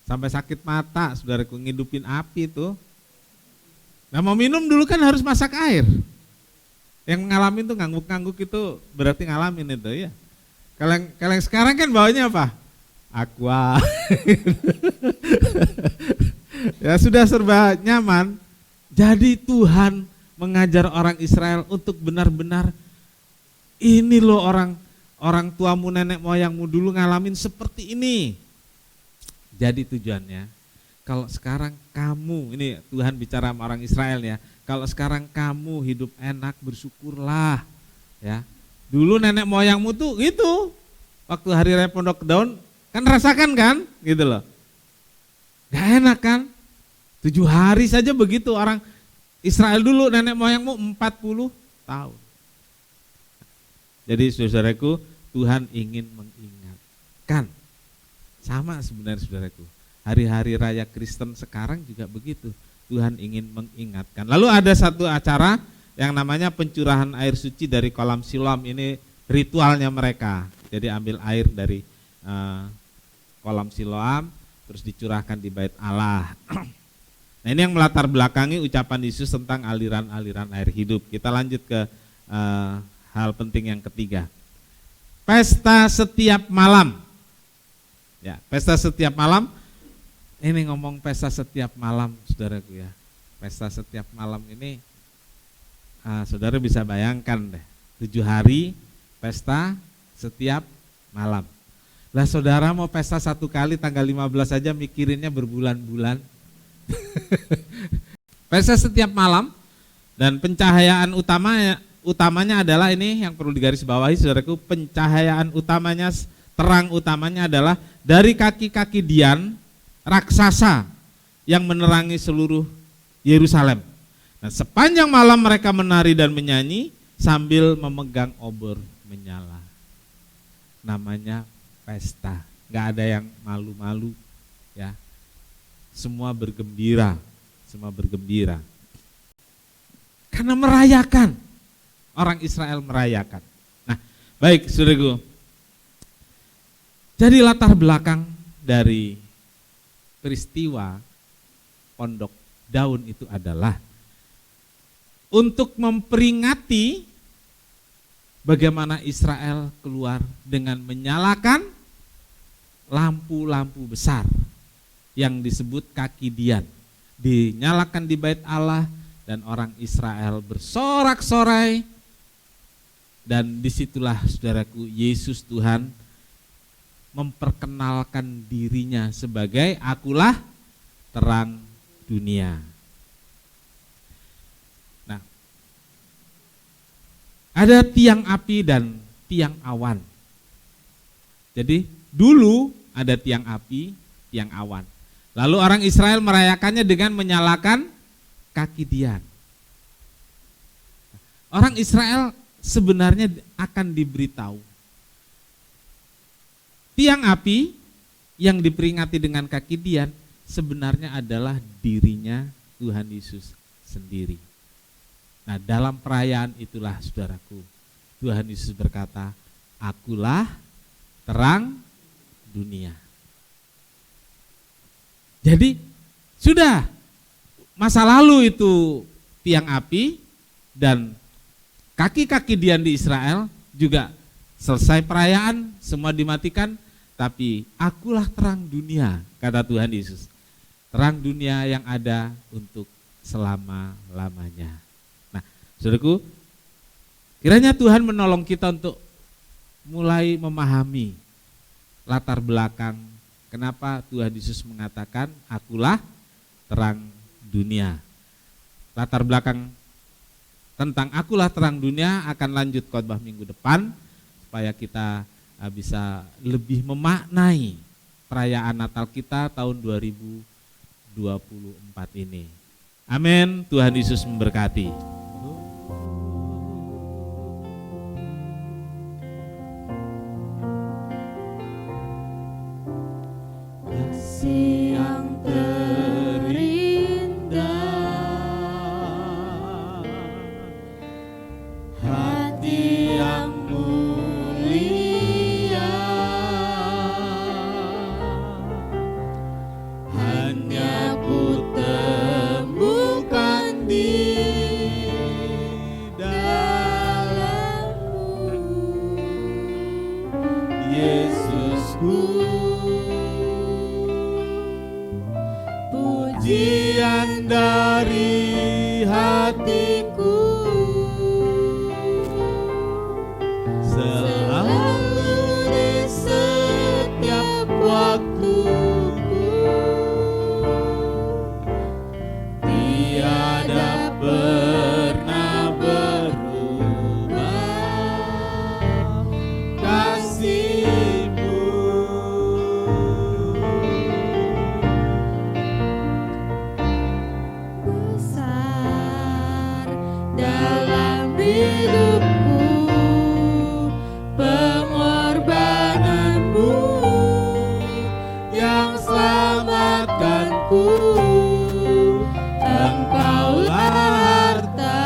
sampai sakit mata saudaraku, ngidupin api tuh. Nah mau minum dulu kan harus masak air. Yang ngalamin tuh ngangguk-ngangguk itu berarti ngalamin itu ya. Kalau yang sekarang kan bawanya apa? Aqua. Ya sudah serba nyaman. Jadi Tuhan mengajar orang Israel untuk benar-benar, ini loh orang tuamu, nenek moyangmu dulu ngalamin seperti ini. Jadi tujuannya, kalau sekarang kamu, ini Tuhan bicara sama orang Israel ya, kalau sekarang kamu hidup enak, bersyukurlah ya. Dulu nenek moyangmu tuh gitu, waktu hari raya Pondok Daun kan rasakan kan gitu loh. Gak enak kan, 7 hari saja begitu orang Israel dulu, nenek moyangmu 40 tahun. Jadi saudaraku, Tuhan ingin mengingatkan. Sama sebenarnya saudaraku, hari-hari raya Kristen sekarang juga begitu, Tuhan ingin mengingatkan. Lalu ada satu acara yang namanya pencurahan air suci dari kolam Siloam. Ini ritualnya mereka. Jadi ambil air dari kolam Siloam terus dicurahkan di bait Allah. Nah ini yang melatar belakangi ucapan Yesus tentang aliran-aliran air hidup. Kita lanjut ke hal penting yang ketiga. Pesta setiap malam. Ya, pesta setiap malam. Ini ngomong pesta setiap malam, saudaraku ya. Pesta setiap malam ini, saudara bisa bayangkan deh, 7 hari pesta setiap malam. Lah saudara mau pesta 1 kali tanggal 15 saja mikirinnya berbulan-bulan. Pesta setiap malam, dan pencahayaan utamanya adalah ini yang perlu digarisbawahi saudaraku, pencahayaan utamanya, terang utamanya adalah dari kaki-kaki Dian raksasa yang menerangi seluruh Yerusalem. Nah, sepanjang malam mereka menari dan menyanyi sambil memegang obor menyala. Namanya pesta, nggak ada yang malu-malu ya. Semua bergembira, karena merayakan, orang Israel merayakan. Nah, baik saudaraku. Jadi latar belakang dari peristiwa Pondok Daun itu adalah untuk memperingati bagaimana Israel keluar dengan menyalakan lampu-lampu besar yang disebut kaki dian, dinyalakan di bait Allah, dan orang Israel bersorak-sorai. Dan disitulah saudaraku, Yesus Tuhan memperkenalkan dirinya sebagai akulah terang dunia. Nah, ada tiang api dan tiang awan. Jadi dulu ada tiang api, tiang awan. Lalu orang Israel merayakannya dengan menyalakan kaki dian. Orang Israel sebenarnya akan diberitahu tiang api yang diperingati dengan kaki dian sebenarnya adalah dirinya Tuhan Yesus sendiri. Nah, dalam perayaan itulah saudaraku, Tuhan Yesus berkata, akulah terang dunia. Jadi sudah masa lalu itu tiang api dan kaki-kaki dian di Israel juga selesai perayaan, semua dimatikan, tapi akulah terang dunia, kata Tuhan Yesus. Terang dunia yang ada untuk selama-lamanya. Nah, saudaraku, kiranya Tuhan menolong kita untuk mulai memahami latar belakang kenapa Tuhan Yesus mengatakan akulah terang dunia. Latar belakang tentang akulah terang dunia akan lanjut khotbah minggu depan supaya kita bisa lebih memaknai perayaan Natal kita tahun 2024 ini. Amin. Tuhan Yesus memberkati. Kasih yang terindah, hati yang mulia, hanya ku temukan di dalam-Mu, Yesusku. Pujian dari hatiku selalu di setiap waktuku, tiada pernah berubah kasih-Mu. Besar dalam hidupku pengorbanan-Mu yang selamatkanku. Engkaulah harta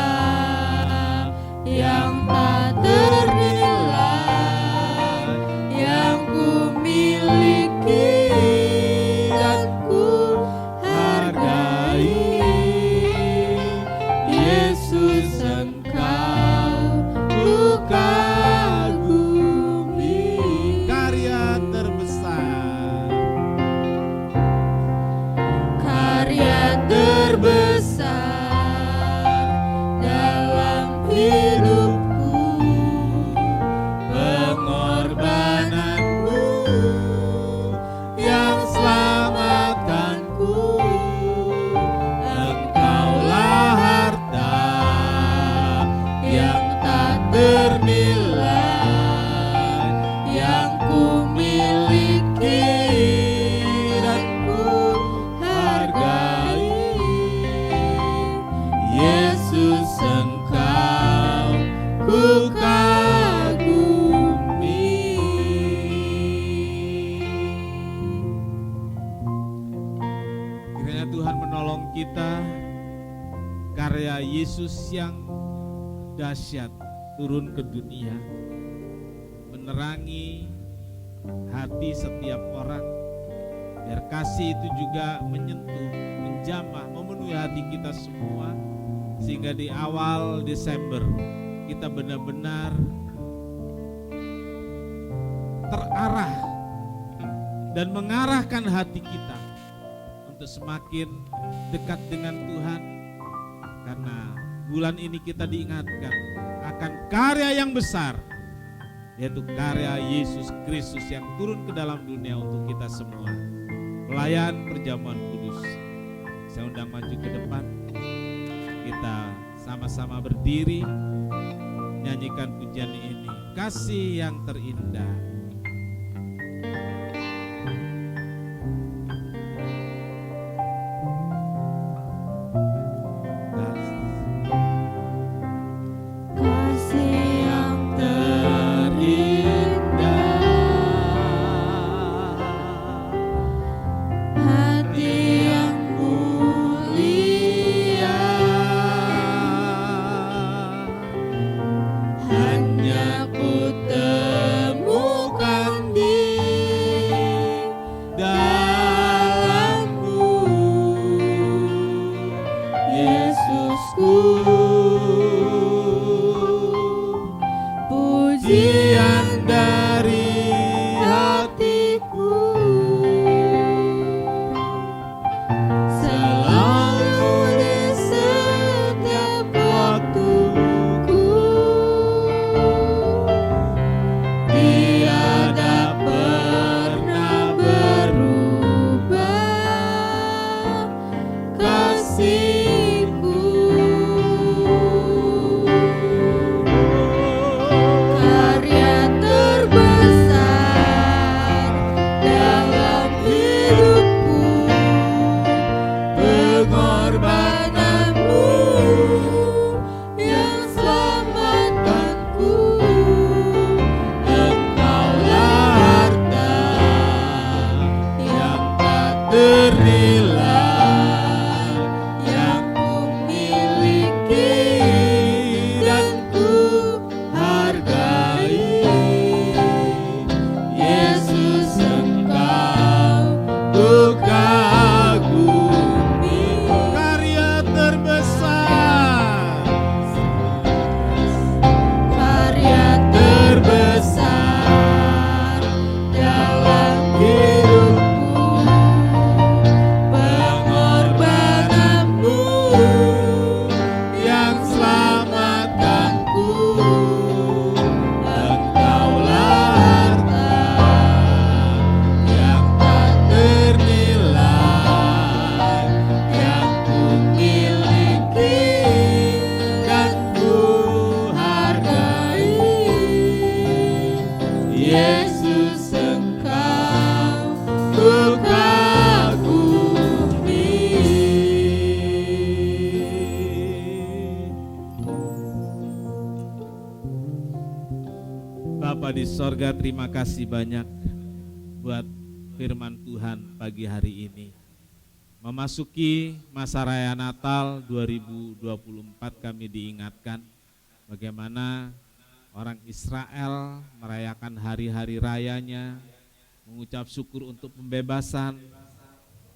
yang tak ternilai yang ku miliki dan ku hargai. Yesus, Engkau ku kagumi. Karya terbesar, Karya terbesar dalam hidupku, pengorbanan-Mu yang selamatkanku. Engkaulah harta yang tak ternilai yang ku miliki dan ku hargai. Yesus, Engkau ku kagumi. kiranya Tuhan menolong kita, karya Yesus yang dahsyat turun ke dunia, menerangi hati setiap orang, biar kasih itu juga menyentuh, menjamah, memenuhi hati kita semua, sehingga di awal Desember kita benar-benar terarah dan mengarahkan hati kita untuk semakin dekat dengan Tuhan, karena bulan ini kita diingatkan akan karya yang besar, yaitu karya Yesus Kristus yang turun ke dalam dunia untuk kita semua. Pelayan perjamuan kudus, saya undang maju ke depan, kita sama-sama berdiri nyanyikan pujian ini, kasih yang terindah. Kasih yang terindah, hati yang mulia, hanya ku temukan di dalammu, Yesusku. Pujian dari hatiku, selalu di setiap waktuku, tiada pernah berubah kasihku. Karya terbesar dalam hidupku, pengorbananmu yang selamatkanku. Engkaulah harta yang tak ternilai, yang ku miliki dan ku hargai. Yesus, Engkau ku kagumi. Karya terbesar, Karya terbesar dalam hidupku, pengorbananmu yang selamatkanku. Engkaulah harta yang tak ternilai, yang ku miliki dan ku hargai. Yesus, Engkau ku kagumi. Bapa di sorga, terima kasih banyak buat firman Tuhan pagi hari ini. Memasuki masa raya Natal 2024, kami diingatkan bagaimana orang Israel merayakan hari-hari rayanya, mengucap syukur untuk pembebasan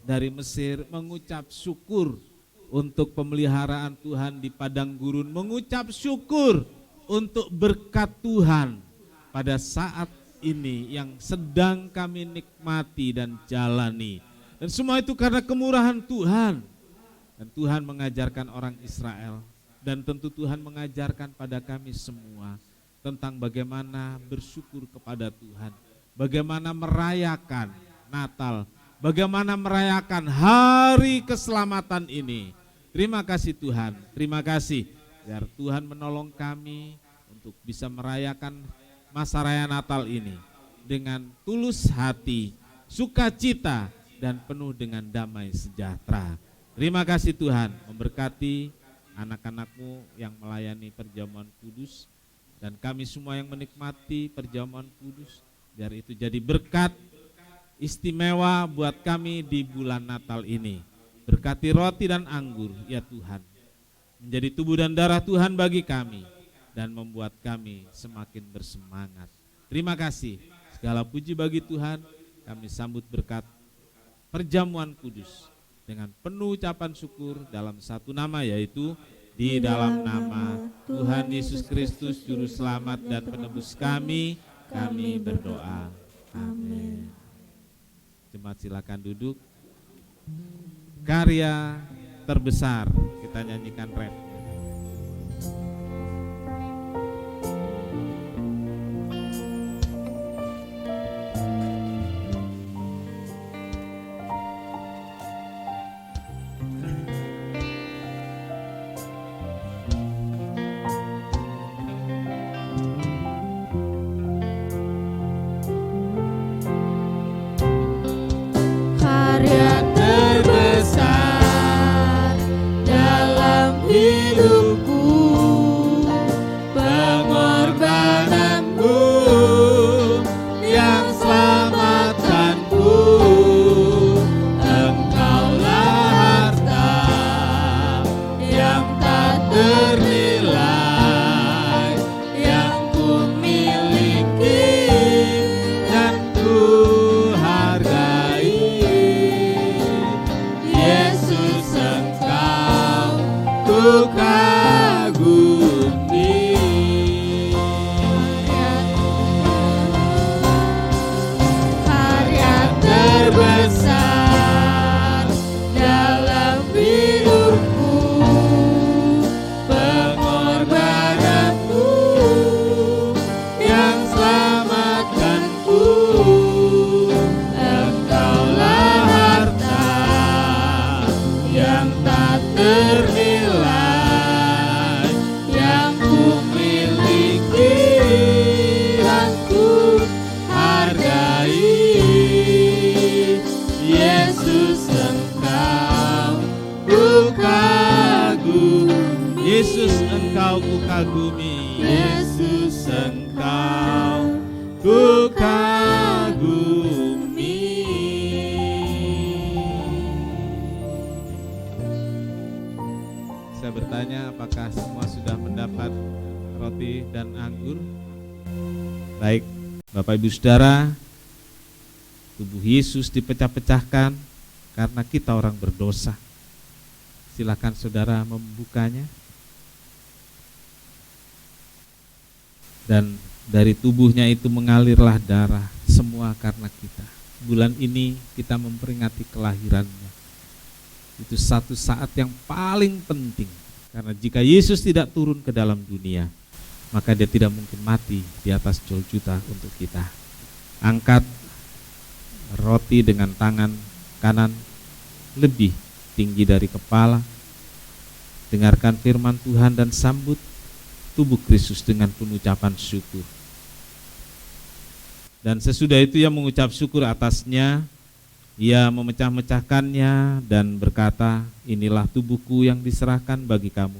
dari Mesir, mengucap syukur untuk pemeliharaan Tuhan di padang gurun, mengucap syukur untuk berkat Tuhan pada saat ini yang sedang kami nikmati dan jalani. Dan semua itu karena kemurahan Tuhan. Dan Tuhan mengajarkan orang Israel, dan tentu Tuhan mengajarkan pada kami semua tentang bagaimana bersyukur kepada Tuhan, bagaimana merayakan Natal, bagaimana merayakan hari keselamatan ini. Terima kasih Tuhan, terima kasih biar Tuhan menolong kami untuk bisa merayakan masa raya Natal ini dengan tulus hati, sukacita, dan penuh dengan damai sejahtera. Terima kasih Tuhan, memberkati anak-anak-Mu yang melayani perjamuan kudus, dan kami semua yang menikmati perjamuan kudus, biar itu jadi berkat istimewa buat kami di bulan Natal ini. Berkati roti dan anggur, ya Tuhan, menjadi tubuh dan darah Tuhan bagi kami, dan membuat kami semakin bersemangat. Terima kasih, segala puji bagi Tuhan. Kami sambut berkat perjamuan kudus dengan penuh ucapan syukur dalam satu nama, yaitu di dalam nama Tuhan Yesus Kristus Juru Selamat dan Penebus kami berdoa. Amin. Jemaat silakan duduk. Karya terbesar, kita nyanyikan rap. Karya terbesar dalam hidupku, pengorbananmu yang selamatkanku. Engkaulah harta yang tak ternilai, yang ku miliki dan ku hargai. Yesus, Engkau ku kagumi. Karya terbesar dalam hidupku, pengorbananmu yang selamatkanku. Engkaulah harta yang tak ternilai, yang ku miliki dan ku hargai. Yesus, Engkau ku kagumi. Yesus, Engkau ku kagumi. Yesus, Engkau ku kagumi. Saya bertanya, apakah semua sudah mendapat roti dan anggur? Baik, Bapak Ibu Saudara, tubuh Yesus dipecah-pecahkan karena kita orang berdosa. Silakan saudara membukanya. Dan dari tubuhnya itu mengalirlah darah, semua karena kita. Bulan ini kita memperingati kelahirannya. Itu satu saat yang paling penting, karena jika Yesus tidak turun ke dalam dunia, maka dia tidak mungkin mati di atas Golgota untuk kita. Angkat roti dengan tangan kanan lebih tinggi dari kepala. Dengarkan firman Tuhan dan sambut tubuh Kristus dengan pengucapan syukur. Dan sesudah itu ia mengucap syukur atasnya, ia memecah-mecahkannya dan berkata, inilah tubuhku yang diserahkan bagi kamu.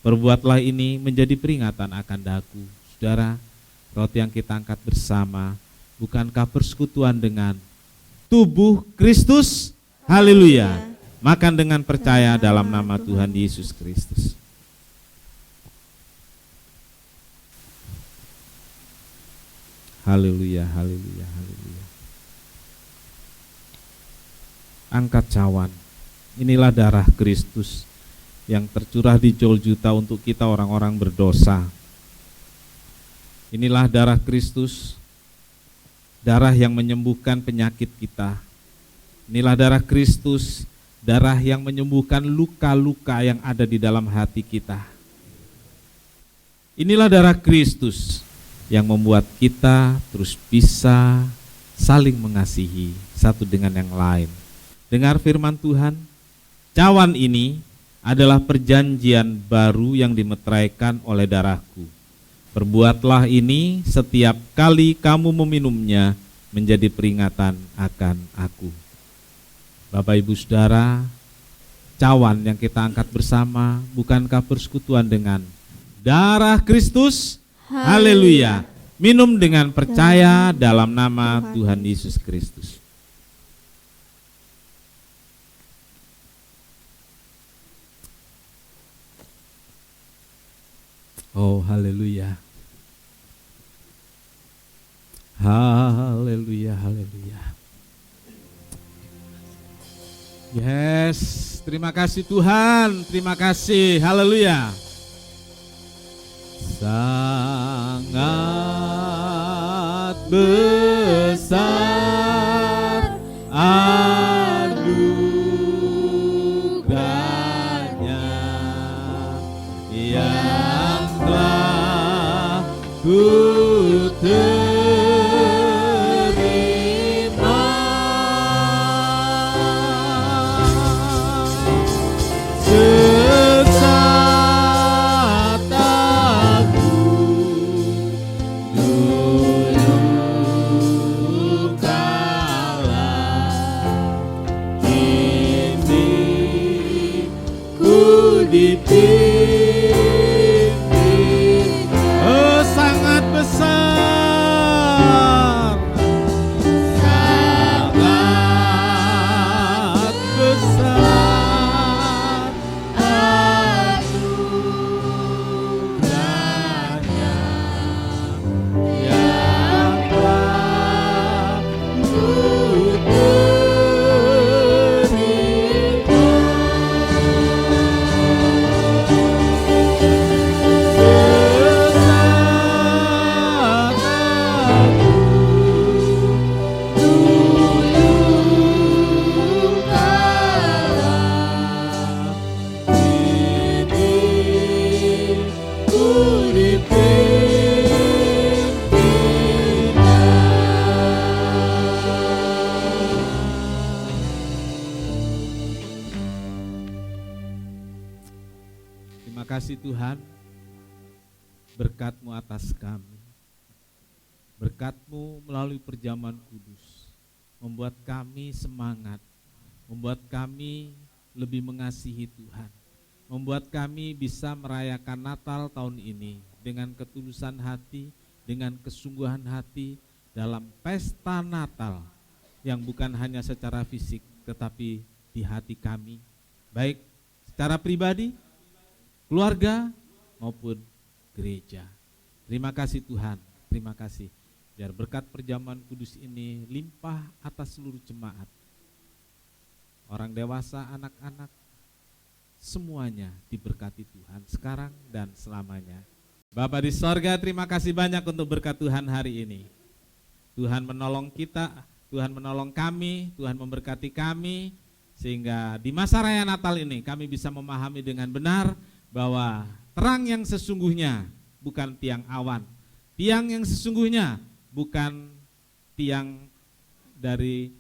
Perbuatlah ini menjadi peringatan akan daku. Saudara, roti yang kita angkat bersama, bukankah persekutuan dengan tubuh Kristus? Haleluya. Makan dengan percaya dalam nama Tuhan Yesus Kristus. Haleluya, haleluya, haleluya. Angkat cawan. Inilah darah Kristus yang tercurah di Golgota untuk kita orang-orang berdosa. Inilah darah Kristus, darah yang menyembuhkan penyakit kita. Inilah darah Kristus, darah yang menyembuhkan luka-luka yang ada di dalam hati kita. Inilah darah Kristus yang membuat kita terus bisa saling mengasihi satu dengan yang lain. Dengar firman Tuhan, cawan ini adalah perjanjian baru yang dimeteraikan oleh darahku. Perbuatlah ini setiap kali kamu meminumnya menjadi peringatan akan aku. Bapak Ibu Saudara, cawan yang kita angkat bersama bukankah persekutuan dengan darah Kristus? Haleluya. Minum dengan percaya dalam nama Tuhan Yesus Kristus. Oh, haleluya. Haleluya, haleluya. Yes, terima kasih Tuhan, terima kasih. Haleluya. Sangat besar anugerahnya yang telah ku terima. Sesat aku dulu kala, kini ku dipimpin. Oh, sangat besar, sangat besar anugerahnya yang telah ku Terima kasih Tuhan, berkat-Mu atas kami. Berkat-Mu melalui perjamuan kudus membuat kami semangat, membuat kami lebih mengasihi Tuhan, membuat kami bisa merayakan Natal tahun ini dengan ketulusan hati, dengan kesungguhan hati dalam pesta Natal yang bukan hanya secara fisik tetapi di hati kami, baik secara pribadi, keluarga maupun gereja. Terima kasih Tuhan, terima kasih. Biar berkat perjamuan kudus ini limpah atas seluruh jemaat. Orang dewasa, anak-anak, semuanya diberkati Tuhan sekarang dan selamanya. Bapa di sorga, terima kasih banyak untuk berkat Tuhan hari ini. Tuhan menolong kita, Tuhan menolong kami, Tuhan memberkati kami, sehingga di masa raya Natal ini kami bisa memahami dengan benar bahwa terang yang sesungguhnya bukan tiang awan, tiang yang sesungguhnya bukan tiang dari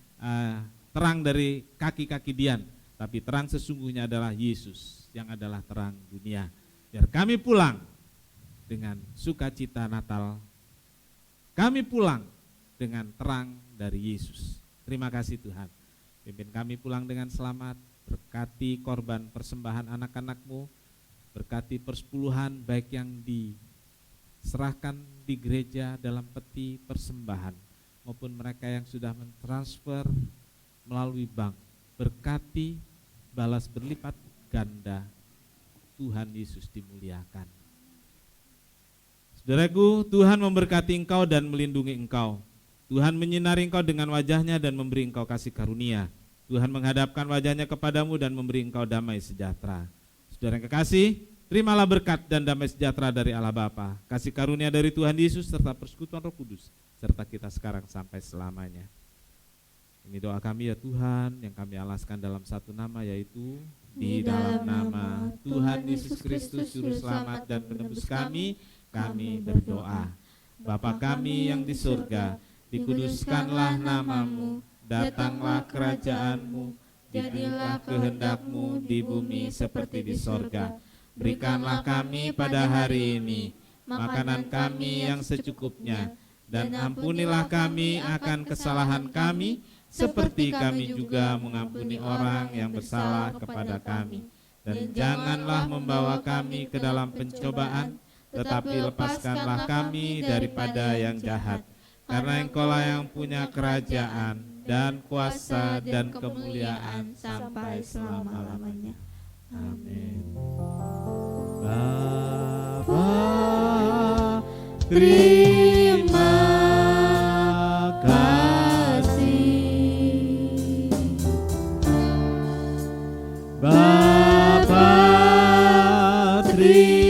terang dari kaki-kaki Dian, tapi terang sesungguhnya adalah Yesus yang adalah terang dunia. Biar kami pulang dengan sukacita Natal, kami pulang dengan terang dari Yesus. Terima kasih Tuhan, pimpin kami pulang dengan selamat, berkati korban persembahan anak-anak-Mu, berkati persepuluhan baik yang diserahkan di gereja dalam peti persembahan maupun mereka yang sudah mentransfer melalui bank. Berkati, balas berlipat ganda, Tuhan Yesus dimuliakan. Saudaraku, Tuhan memberkati engkau dan melindungi engkau. Tuhan menyinari engkau dengan wajahnya dan memberi engkau kasih karunia. Tuhan menghadapkan wajahnya kepadamu dan memberi engkau damai sejahtera. Saudara yang kekasih, terimalah berkat dan damai sejahtera dari Allah Bapa, kasih karunia dari Tuhan Yesus serta persekutuan Roh Kudus serta kita sekarang sampai selamanya. Ini doa kami ya Tuhan, yang kami alaskan dalam satu nama, yaitu di dalam nama Tuhan Yesus Kristus Juru Selamat dan Penebus kami berdoa. Bapa kami yang di surga, dikuduskanlah namamu, datanglah kerajaanmu, jadilah kehendak-Mu di bumi seperti di sorga. Berikanlah kami pada hari ini makanan kami yang secukupnya, dan ampunilah kami akan kesalahan kami, seperti kami juga mengampuni orang yang bersalah kepada kami. Dan janganlah membawa kami ke dalam pencobaan, tetapi lepaskanlah kami daripada yang jahat. Karena Engkaulah yang punya kerajaan dan kuasa dan kemuliaan sampai selama-lamanya. Amin. Bapa, terima kasih. Bapa, terima